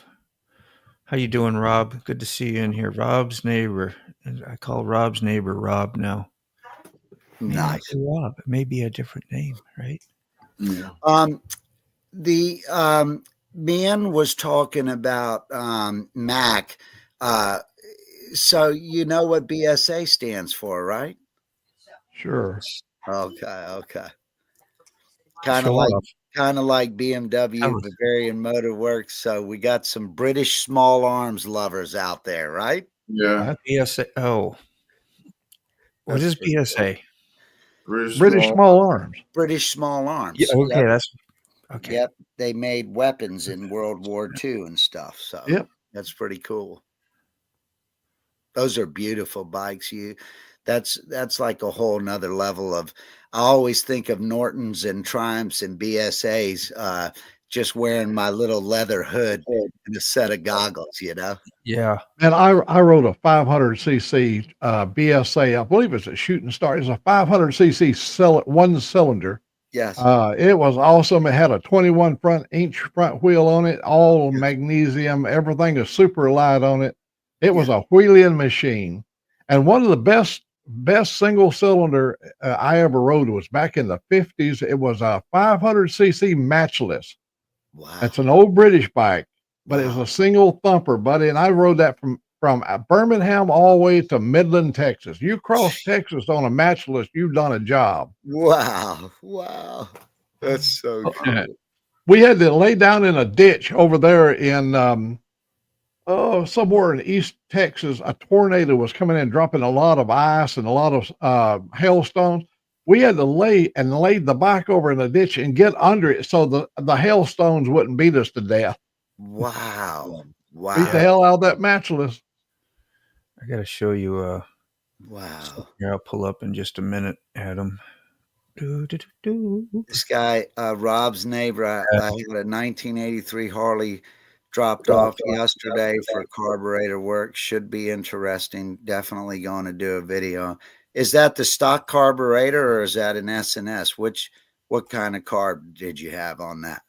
How you doing, Rob? Good to see you in here. Rob's neighbor. I call Rob's neighbor Rob now. Nice. Rob. It may be a different name, right? Yeah. The man was talking about Mac. So you know what BSA stands for, right? Sure. Okay. Kind of like BMW, Bavarian Motor Works. So we got some British small arms lovers out there, right? Yeah. BSA. Oh, what is BSA? British small arms. British small arms. Yeah, okay, that's okay. Yep, they made weapons in World War II and stuff. So that's pretty cool. Those are beautiful bikes. That's like a whole nother level of. I always think of Nortons and Triumphs and BSAs just wearing my little leather hood and a set of goggles, you know? Yeah. And I rode a 500cc BSA. I believe it's a Shooting Star. It's a 500cc one cylinder. Yes. It was awesome. It had a 21-inch front wheel on it, all magnesium. Everything is super light on it. It was a wheeling machine. And one of the best single cylinder I ever rode was back in the 50s. It was a 500cc matchless. Wow. It's an old British bike, but it's a single thumper, buddy. And I rode that from Birmingham all the way to Midland, Texas. You cross Texas on a matchless, you've done a job. Wow. That's so cool. We had to lay down in a ditch over there in somewhere in East Texas. A tornado was coming in, dropping a lot of ice and a lot of hailstones. We had to lay the bike over in the ditch and get under it so the hailstones wouldn't beat us to death. Wow. Beat the hell out of that matchless. I got to show you. Wow. Here, I'll pull up in just a minute, Adam. This guy, Rob's neighbor, I had a 1983 Harley dropped off yesterday for carburetor work. Should be interesting. Definitely going to do a video. Is that the stock carburetor or is that an S&S? Which What kind of carb did you have on that?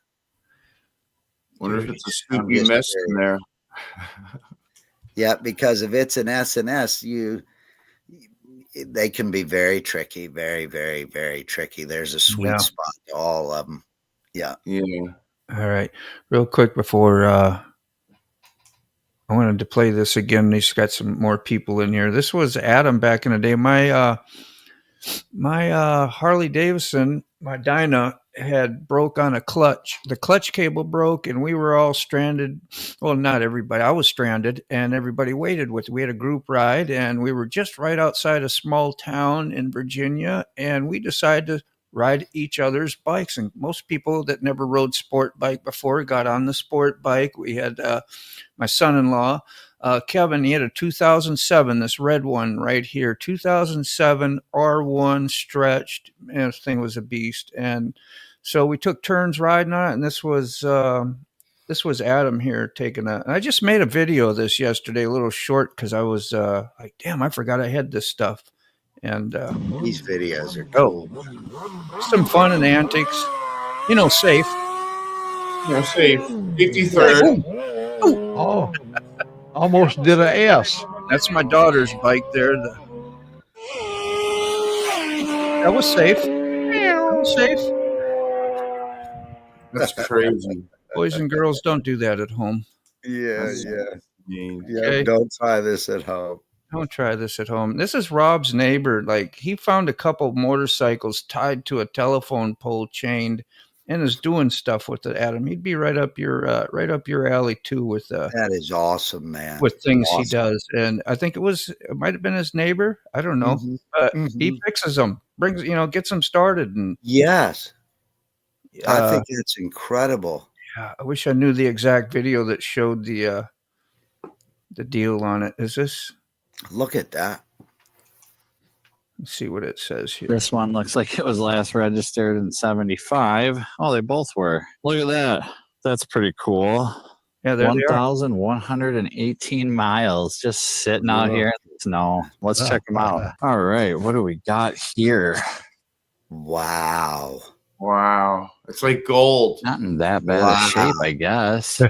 Wonder if it's a I'm soupy just mess in there. Yeah, because if it's an S&S, they can be very tricky, very, very, very tricky. There's a sweet spot to all of them. Yeah. Yeah. All right. Real quick before I wanted to play this again. He's got some more people in here. This was Adam back in the day. My Harley Davidson, my Dyna, had broke on a clutch. The clutch cable broke, and we were all stranded. Well, not everybody. I was stranded, and everybody waited with. We had a group ride, and we were just right outside a small town in Virginia, and we decided to ride each other's bikes. And most people that never rode sport bike before got on the sport bike. We had my son-in-law, Kevin. He had a 2007, this red one right here, 2007 R1 stretched. And this thing was a beast. And so we took turns riding on it. And this was Adam here taking a. I just made a video of this yesterday, a little short, because I was like, damn, I forgot I had this stuff. And these videos are cool. Some fun and antics, safe. Safe. 53rd. Oh, almost did a S. That's my daughter's bike there. That was safe. That was safe. That's crazy. Boys and girls, don't do that at home. Yeah. Okay. Don't try this at home. Don't try this at home. This is Rob's neighbor. Like, he found a couple motorcycles tied to a telephone pole, chained, and is doing stuff with it. Adam, he'd be right up your alley too with that is awesome, man. With things he does. And I think it might have been his neighbor. I don't know, but he fixes them, gets them started. And yes, I think it's incredible. Yeah, I wish I knew the exact video that showed the deal on it. Is this? Look at that. Let's see what it says here. This one looks like it was last registered in 75. Oh, they both were. Look at that. That's pretty cool. Yeah, there 1,118 miles just sitting out here in the snow. Let's check them out. All right, what do we got here? Wow. It's like gold. Not in that bad of shape, I guess.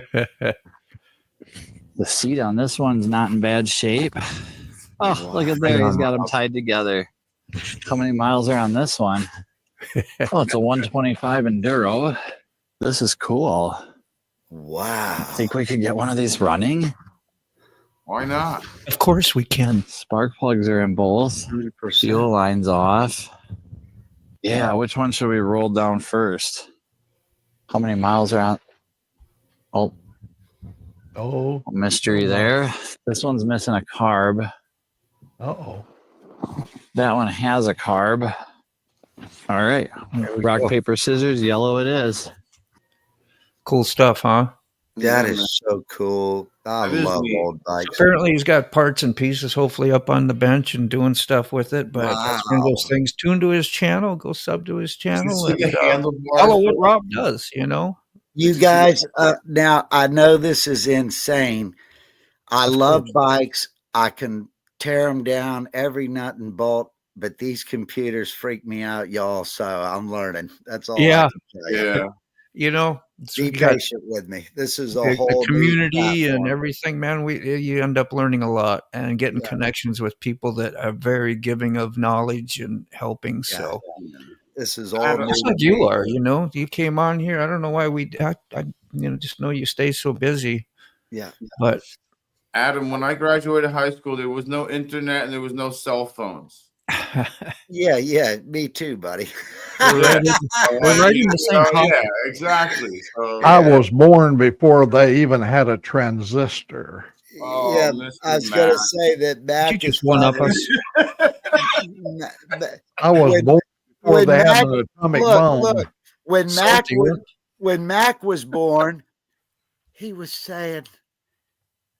The seat on this one's not in bad shape. Oh, look at there. He's got them tied together. How many miles are on this one? Oh, it's a 125 Enduro. This is cool. Wow. Think we could get one of these running? Why not? Of course we can. Spark plugs are in both. 100%. Fuel lines off. Yeah, which one should we roll down first? How many miles are on? Oh, mystery there. This one's missing a carb. Uh-oh. That one has a carb. All right. Rock, paper, scissors. Yellow it is. Cool stuff, huh? That is so cool. I love old bikes. Apparently he's got parts and pieces hopefully up on the bench and doing stuff with it. But that's one of those things. Tune to his channel. Go sub to his channel. And, follow what Rob does, You guys, now I know this is insane. I love bikes. I can tear them down every nut and bolt, but these computers freak me out, y'all. So I'm learning. That's all. Yeah. I can tell you. Be patient with me. This is a whole community and everything, man. You end up learning a lot and getting connections with people that are very giving of knowledge and helping. Yeah. So this is all just like you are. You came on here. I don't know why I just know you stay so busy. Yeah, but Adam, when I graduated high school, there was no internet and there was no cell phones. Yeah, me too, buddy. We're writing the same topic. Yeah, exactly. So, I was born before they even had a transistor. Oh, yeah, I was going to say that Mac is one up us. I was born before they had an atomic bomb. Look, when Mac was born, he was saying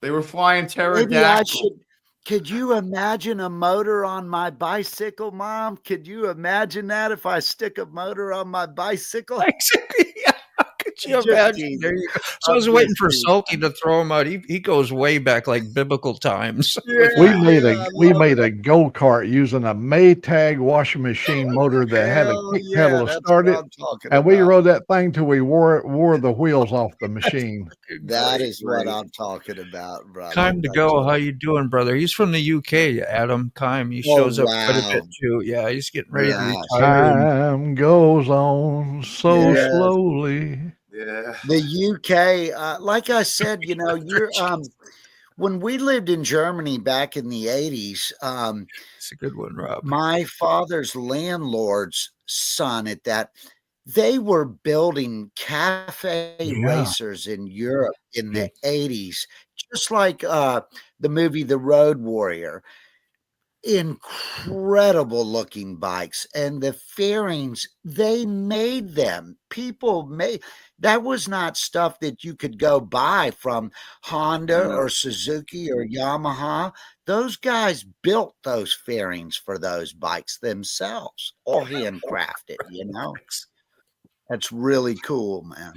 they were flying pterodactyl. Maybe I should. Could you imagine a motor on my bicycle, Mom? Could you imagine that if I stick a motor on my bicycle? Yeah, could you Just imagine? teasing. There you go. So I I'm was waiting just for teasing. Salty to throw him out. He goes way back, like biblical times. Yeah, We made I we love made it. a go-kart using a Maytag washing machine motor that had a Hell kick yeah, pedal to that's start what it, I'm talking and we about. rode that thing till we wore the wheels off the machine. That is what Great. I'm talking about, brother. Kime to That's go. what How I'm- you doing, brother? He's from the UK, Adam Kime. He Oh, shows up quite a bit wow. too. Yeah, he's getting ready to Yeah. retire. and- Time goes on so Yes. slowly. Yeah. The UK, like I said, you're when we lived in Germany back in the 80s, It's a good one, Rob. my father's landlord's son at that, they were building cafe Yeah. racers in Europe in the Yeah. 80s, just like the movie The Road Warrior. Incredible looking bikes, and the fairings, they made them. People made that. Was not stuff that you could go buy from Honda or Suzuki or Yamaha. Those guys built those fairings for those bikes themselves, all handcrafted. That's really cool, man.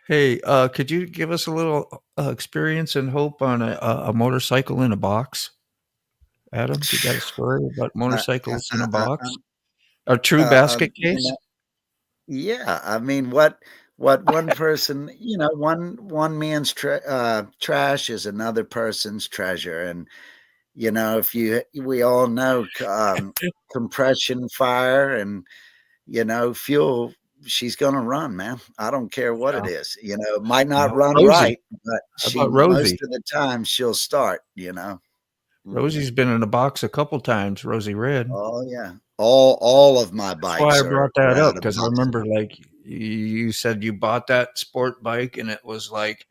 Hey, could you give us a little experience and hope on a motorcycle in a box? Adam, you got a story about motorcycles in a box? A true basket case? Yeah, I mean, what one person, one man's trash is another person's treasure, and if we all know compression fire and fuel, she's gonna run, man. I don't care what it is. It might not run Rosie. right, but How she about Rosie? most of the time she'll start. Rosie's been in a box a couple times. Rosie Red. Oh yeah, all of my bikes. That's why I brought that are up, out of because I boxes. remember like you said you bought that sport bike and it was like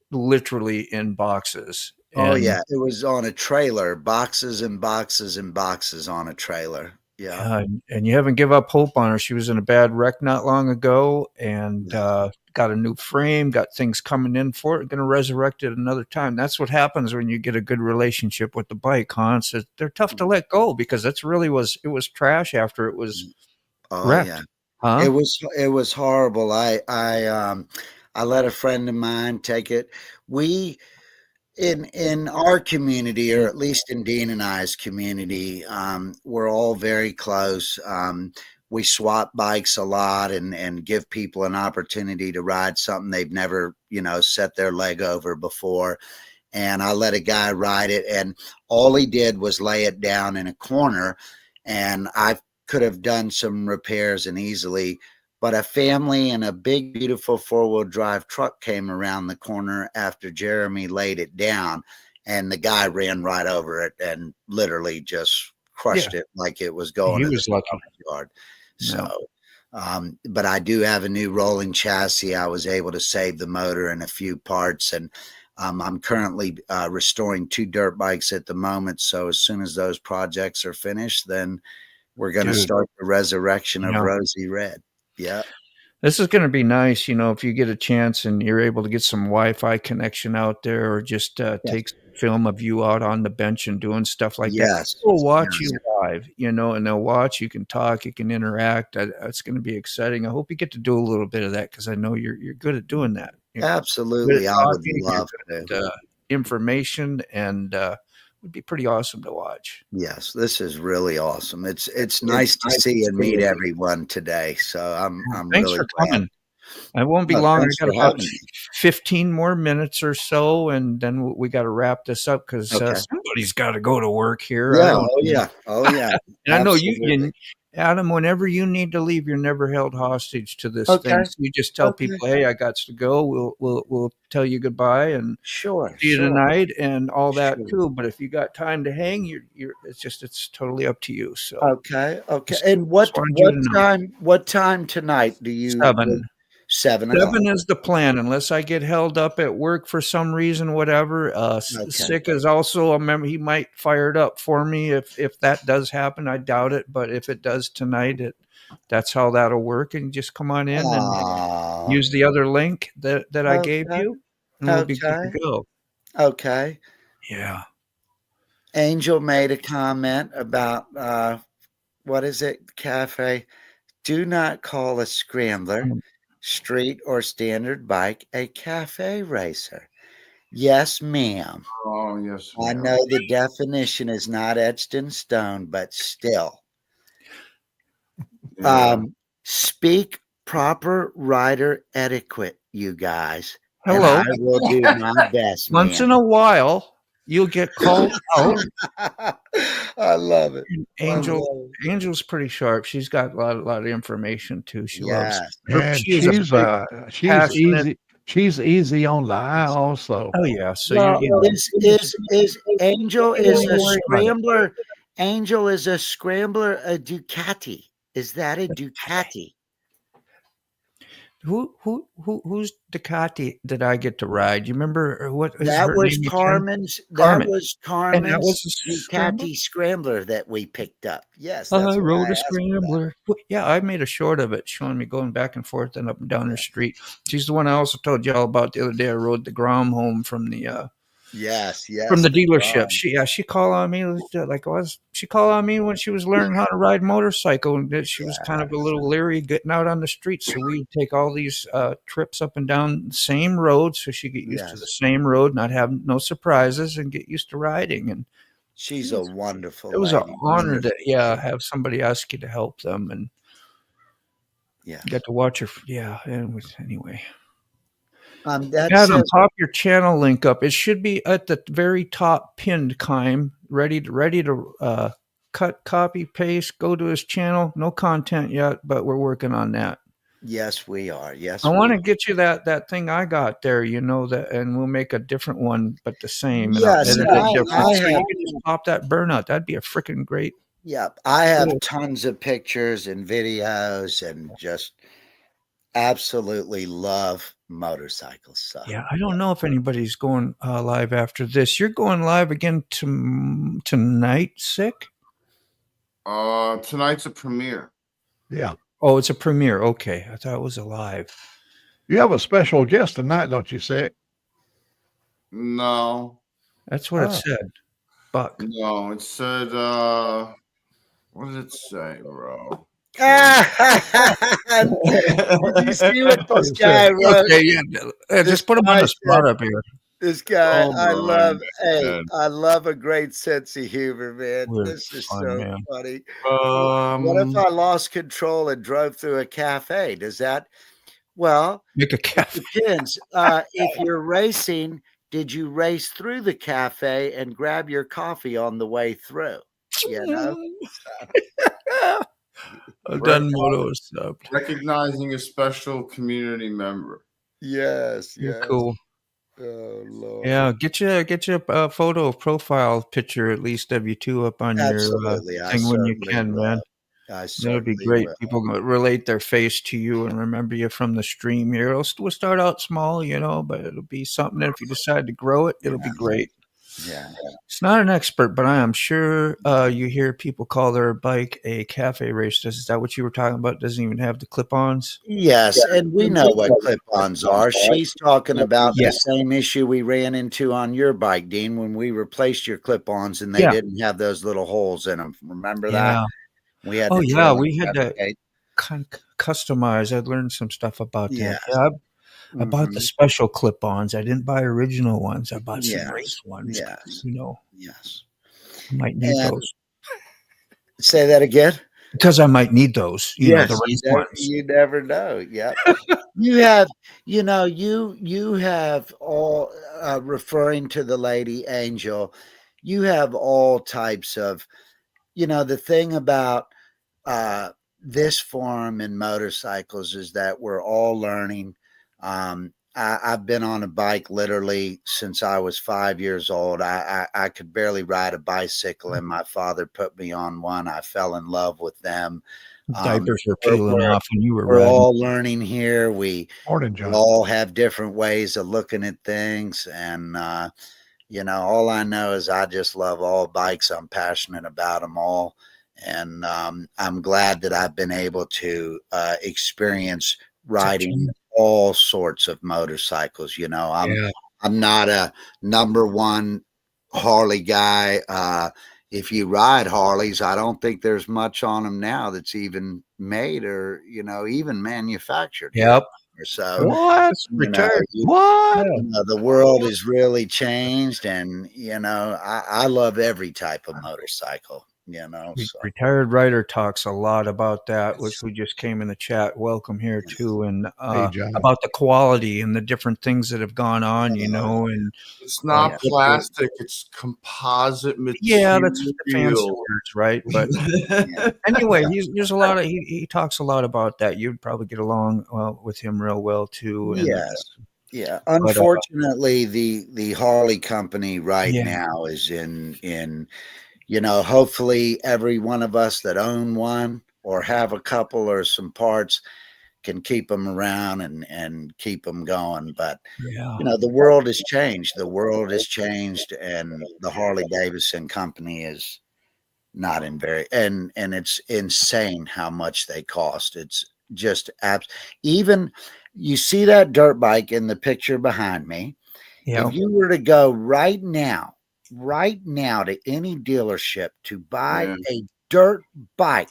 literally in boxes. Oh And, yeah, it was on a trailer, boxes and boxes and boxes on a trailer. Yeah. and you haven't give up hope on her. She was in a bad wreck not long ago and got a new frame, got things coming in for it, going to resurrect it another time. That's what happens when you get a good relationship with the bike, huh? So they're tough to let go because it was trash after it was wrecked. Yeah. Huh? It was horrible. I let a friend of mine take it. We in our community, or at least in Dean and I's community, we're all very close. We swap bikes a lot and give people an opportunity to ride something they've never, set their leg over before. And I let a guy ride it, and all he did was lay it down in a corner, and I could have done some repairs and easily. But a family and a big, beautiful four-wheel drive truck came around the corner after Jeremy laid it down, and the guy ran right over it and literally just crushed it like it was going to the yard. So, but I do have a new rolling chassis. I was able to save the motor and a few parts, and I'm currently restoring 2 dirt bikes at the moment. So as soon as those projects are finished, then we're going to start the resurrection of Rosie Red. Yeah. This is going to be nice, if you get a chance and you're able to get some Wi-Fi connection out there, or just take film of you out on the bench and doing stuff like that. People watch you live, and they'll watch. You can talk, you can interact. It's going to be exciting. I hope you get to do a little bit of that, because I know you're good at doing that. Absolutely, I would love to. Information, and would be pretty awesome to watch. Yes, this is really awesome. It's nice to see and meet everyone today. So I'm Thanks really for glad. coming. I won't be long. I Thanks got for about having me. 15 more minutes or so, and then we got to wrap this up, because somebody's got to go to work here. Yeah. Oh yeah. And I know you, Adam, whenever you need to leave, you're never held hostage to this thing. So you just tell people, "Hey, I got to go. We'll tell you goodbye and see you tonight," and all that too. But if you got time to hang, it's totally up to you. So okay. And what time tonight do you? 7. 7 is the plan, unless I get held up at work for some reason, whatever. Sick is also a member. He might fire it up for me if that does happen. I doubt it, but if it does tonight, that's how that'll work. And just come on in and use the other link that I gave you, and we'll be good to go. Okay. Yeah. Angel made a comment about what is it, Cafe? Do not call a scrambler. street or standard bike, a cafe racer? Yes, ma'am. Oh, yes. I ma'am. know the definition is not etched in stone, but still. Yeah. Speak proper rider etiquette, you guys. And Hello. I will do my best, Once in man. a while, you'll get called out. I love it. Angel's pretty sharp. She's got a lot of information too. She loves. Yes. And She is a she's big, passionate- easy. She's easy on the eye also. Oh yeah. So Well, you know, is Angel is Don't a worry about it. scrambler. Angel is a scrambler, a Ducati. Is that a Ducati? who's Ducati did I get to ride? You remember what is That her was name again? Carmen's. Carmen. That was And that Carmen's was a scrambler? Ducati scrambler that we picked up. Yes, that's I what rode a asked about. scrambler. Yeah, I made a short of it, showing me going back and forth and up and down the street. She's the one I also told you all about the other day. I rode the Grom home from the Yes, from the Grom. dealership. She called on me she called on me when she was learning how to ride motorcycle, and that she was kind of a little leery getting out on the street. So we would take all these trips up and down the same road, so she get used to the same road, not have no surprises, and get used to riding. And She's a wonderful. it was lady. an honor to have somebody ask you to help them, and Yeah. got to watch her. Yeah, and anyway. That Adam, says, pop your channel link up. It should be at the very top, pinned. Kime, ready to cut, copy, paste. Go to his channel. No content yet, but we're working on that. yes, we are. Yes, I want to we get you that thing I got there. You know that, and we'll make a different one, but the same. And Yes, I'll edit it different. I So you have. can just pop that burnout. That'd be a freaking great. Yep, I have tons of pictures and videos, and just absolutely love motorcycles. So Yeah, I don't know if anybody's going live after this. You're going live again tonight, Sick? Tonight's a premiere. Yeah. Oh, it's a premiere. Okay. I thought it was a live. You have a special guest tonight, don't you, Sick? No. That's what it said. Buck. No, it said what did it say, bro? Did you see what this guy wrote? Okay, yeah. Just put him on the spot up here. This guy, Oh, I my love. Hey, God. I love a great sense of humor, man. We're This is fun, so man. funny. What if I lost control and drove through a cafe? Does that? Well, Make a cafe. depends. If you're racing, did you race through the cafe and grab your coffee on the way through? You know. I've done moto stuff. Recognizing a special community member. Yes. You're cool. Oh Lord. Yeah, get your photo profile picture at least of you two up on Absolutely. your I thing when you certainly can, will. man. I That would be certainly great. will. People will relate their face to you and remember you from the stream here. We'll start out small, but it'll be something that if you decide to grow it, it'll be great. Yeah. It's not an expert, but I am sure you hear people call their bike a cafe race. Is that what you were talking about? It doesn't even have the clip-ons? Yes, and we know what clip-ons are. She's talking about the same issue we ran into on your bike, Dean, when we replaced your clip-ons and they didn't have those little holes in them. Remember that? We had we had to customize. I learned some stuff about that. Yes. Yeah, I bought the special clip-ons. I didn't buy original ones. I bought some race ones. Yes. Yes. I might need those. Say that again? Because I might need those. The race ones. You never know. Yep. You have, you have all, referring to the lady Angel, you have all types of, the thing about this forum and motorcycles is that we're all learning. I've been on a bike literally since I was 5 years old. I could barely ride a bicycle, and my father put me on one. I fell in love with them. Diapers were peeling off when you were We're riding. all learning here. We Morning, John. all have different ways of looking at things. And, all I know is I just love all bikes. I'm passionate about them all. And I'm glad that I've been able to experience riding all sorts of motorcycles. I'm not a number one Harley guy. If you ride Harleys, I don't think there's much on them now that's even made or, even manufactured. Yep. So What? Retired. What? the world has really changed, and I love every type of motorcycle. So. Retired Rider talks a lot about that, which we just came in the chat. Welcome here too, and Hey, John. about the quality and the different things that have gone on, and It's not plastic; it's composite material. yeah, that's the fancy words, right? But anyway, there's a lot of he talks a lot about that. You'd probably get along with him real well too. And, yes. Yeah. Unfortunately, the Harley company right now is in hopefully every one of us that own one or have a couple or some parts can keep them around and keep them going. But, the world has changed. The world has changed, and the Harley Davidson company is not in and it's insane how much they cost. It's just even you see that dirt bike in the picture behind me. If you were to go right now to any dealership to buy a dirt bike,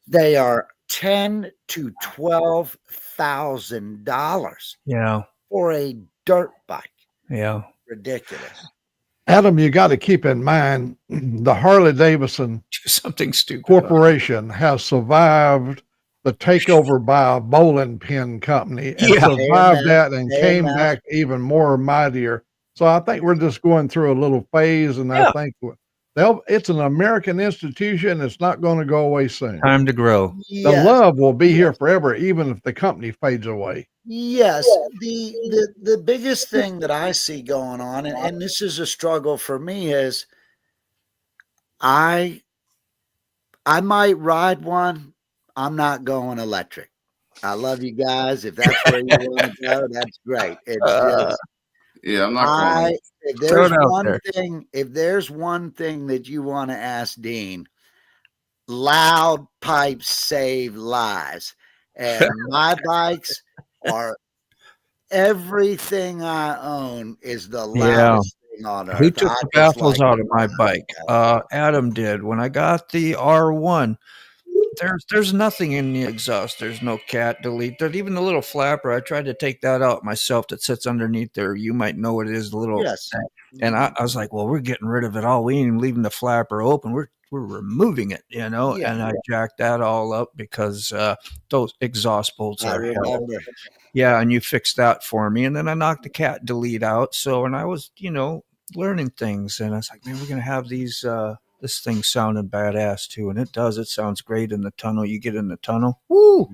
they are $10,000 to $12,000 for a dirt bike. Yeah. Ridiculous. Adam, you got to keep in mind the Harley Davidson something stupid corporation has survived the takeover by a bowling pin company and survived that and came back even more mightier. So I think we're just going through a little phase, and I think it's an American institution. It's not going to go away soon. Time to grow. The love will be here forever, even if the company fades away. Yes, the biggest thing that I see going on, and this is a struggle for me, is I might ride one. I'm not going electric. I love you guys. If that's where you want to go, that's great. It's just I'm not going. If there's one thing that you want to ask Dean, loud pipes save lives, and my bikes are everything I own is the loudest thing on earth. Who took the baffles out of my bike? Adam did. When I got the R1, there's nothing in the exhaust. There's no cat delete. There's even the little flapper. I tried to take that out myself that sits underneath there. You might know what it is, the little thing. And I was like, well, we're getting rid of it all. We ain't even leaving the flapper open. We're removing it, and I jacked that all up because those exhaust bolts are hell. Yeah, and you fixed that for me. And then I knocked the cat delete out. So, and I was, learning things. And I was like, man, we're going to have these, this thing sounding badass too. And it does. It sounds great in the tunnel. You get in the tunnel. Woo!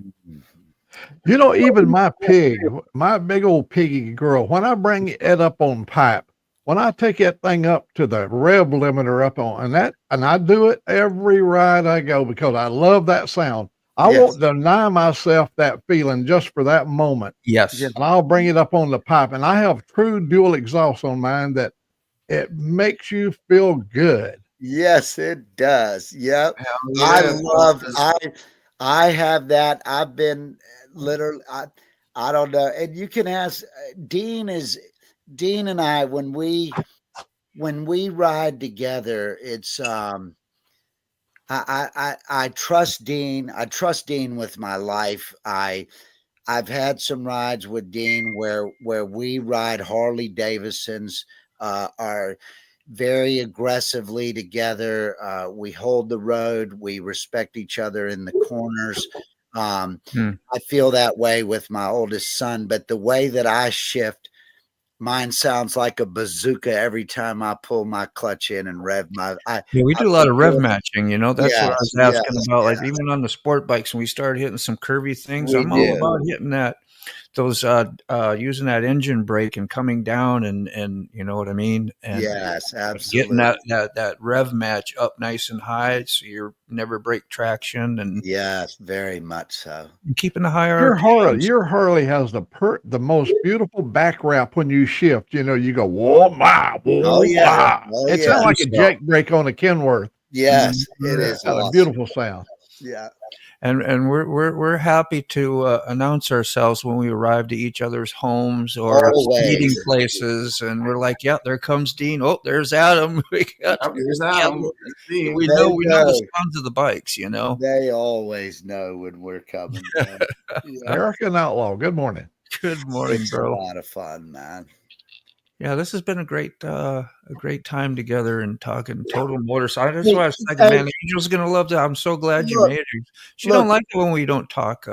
Even my pig, my big old piggy girl, when I bring it up on pipe, when I take that thing up to the rev limiter up on, and I do it every ride I go because I love that sound. I won't deny myself that feeling just for that moment. Yes. And I'll bring it up on the pipe. And I have true dual exhaust on mine that it makes you feel good. Yes, it does. Yep. I have that. I've been literally, I don't know. And you can ask Dean and I, when we ride together, it's, I trust Dean. I trust Dean with my life. I've had some rides with Dean where we ride Harley Davidsons, are very aggressively together. We hold the road. We respect each other in the corners. I feel that way with my oldest son, but the way that I shift, mine sounds like a bazooka every time I pull my clutch in and rev my. We do a lot of rev matching. That's what I was asking about. Like even on the sport bikes, when we started hitting some curvy things, I'm all about hitting those using that engine brake and coming down and you know what I mean. And yes, absolutely. Getting that rev match up nice and high, so you're never break traction. And yes, very much so. And keeping the higher. Your Harley has the most beautiful back wrap when you shift. You go whoa, my, whoa, oh yeah, it's not like a jake brake on a Kenworth. Yes, it is a beautiful sound. Yeah. And we're happy to announce ourselves when we arrive to each other's homes or Always. meeting places, and we're like, "Yeah, there comes Dean. Oh, there's Adam. There's Adam. We know the sounds of the bikes. You know, they always know when we're coming. Man. Yeah. American Outlaw. Good morning. Good morning, It's bro. a lot of fun, man. Yeah, this has been a great time together and talking total motorcycle. That's why I was thinking, man, Angel's gonna love that. I'm so glad you made it. She don't like it when we don't talk.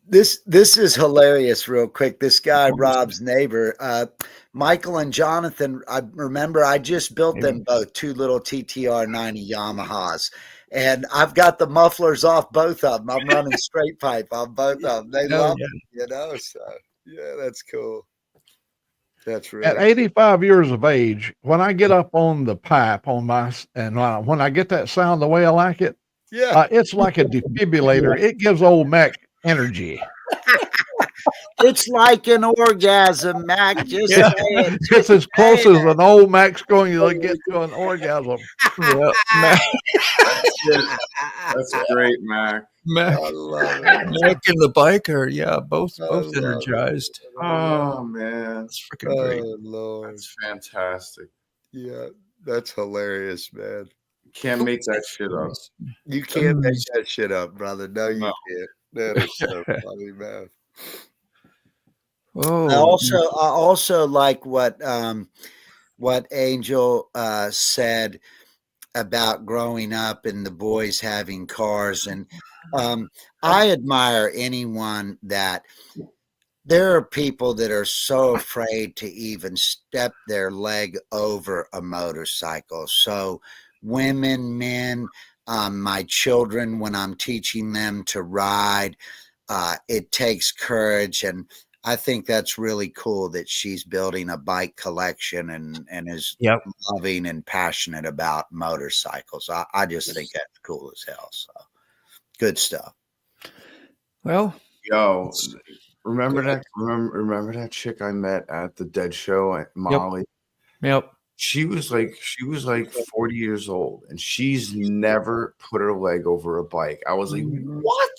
This is hilarious. Real quick, this guy Rob's neighbor, Michael and Jonathan. I remember I just built them both 2 little TTR 90 Yamahas, and I've got the mufflers off both of them. I'm running straight pipe on both of them. They love it, you know. So yeah, that's cool. That's really at 85 years of age. When I get up on the pipe on my and when I get that sound the way I like it, it's like a defibrillator. It gives old Mac energy. It's like an orgasm, Mac. Just say it. It's as close as an old Mac's going to get to an orgasm. That's great, Mac. Mac, I love it. Mac and the biker, both energized. Oh man, that's freaking great. Oh Lord, that's fantastic. Yeah, that's hilarious, man. Can't make that shit up. You can't make that shit up, brother. No, you can't. That is so funny, man. Oh, I also like what Angel said about growing up and the boys having cars, and I admire anyone that. There are people that are so afraid to even step their leg over a motorcycle. So women, men, my children, when I'm teaching them to ride, it takes courage. And I think that's really cool that she's building a bike collection and is loving and passionate about motorcycles. I just think that's cool as hell. So good stuff. Well, yo, remember that chick I met at the Dead Show at Molly? Yep. She was like 40 years old, and she's never put her leg over a bike. I was like, what?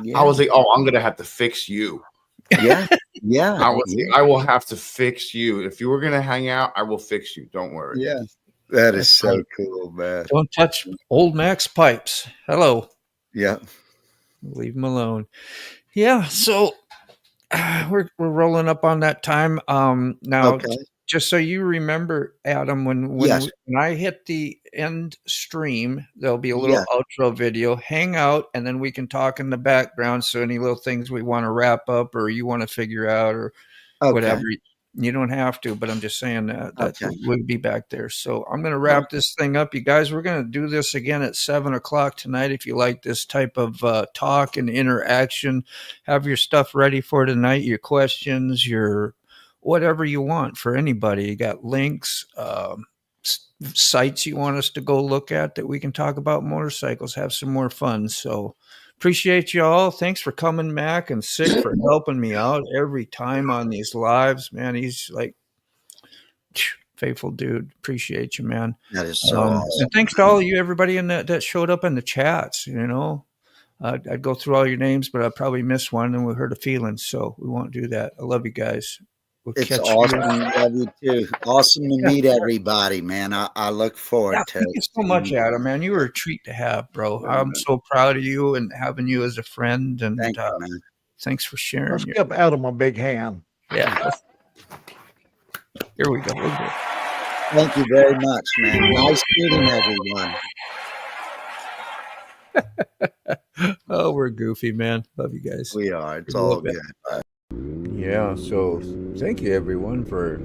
Yeah. I was like, oh, I'm gonna have to fix you. Yeah, yeah. I was like, I will have to fix you. If you were gonna hang out, I will fix you. Don't worry. Yeah, that is so cool, man. Don't touch old Mac's pipes. Hello. Yeah. Leave them alone. Yeah, so we're rolling up on that time. Now, just so you remember, Adam, when I hit the end stream, there'll be a little outro video. Hang out, and then we can talk in the background. So any little things we want to wrap up or you want to figure out or whatever. You don't have to, but I'm just saying that we'll be back there. So I'm going to wrap this thing up. You guys, we're going to do this again at 7:00 tonight. If you like this type of talk and interaction, have your stuff ready for tonight, your questions, your whatever you want for anybody. You got links, sites you want us to go look at that we can talk about motorcycles, have some more fun. So appreciate y'all. Thanks for coming, Mac, and Sick for helping me out every time on these lives, man. He's like faithful dude. Appreciate you, man. That is so awesome. And thanks to all of you, everybody in that showed up in the chats. You know, I'd go through all your names, but I'd probably miss one, and we hurt a feeling, so we won't do that. I love you guys. It's awesome. Love you too. Awesome to meet everybody, man. I look forward to it. Thank you so much, Adam, man. You were a treat to have, bro. I'm so proud of you and having you as a friend. And thank you, man. Thanks for sharing. Let's give Adam a big hand. Yeah. Here we go. Thank you very much, man. Nice meeting everyone. Oh, we're goofy, man. Love you guys. We are. It's all good. Yeah, so thank you everyone for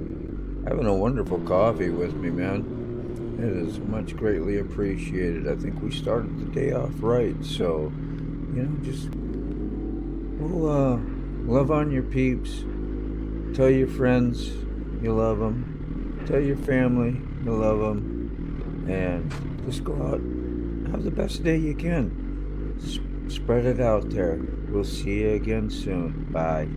having a wonderful coffee with me, man. It is much greatly appreciated. I think we started the day off right, so just love on your peeps. Tell your friends you love them. Tell your family you love them, and just go out and have the best day you can. Spread it out there. We'll see you again soon. Bye.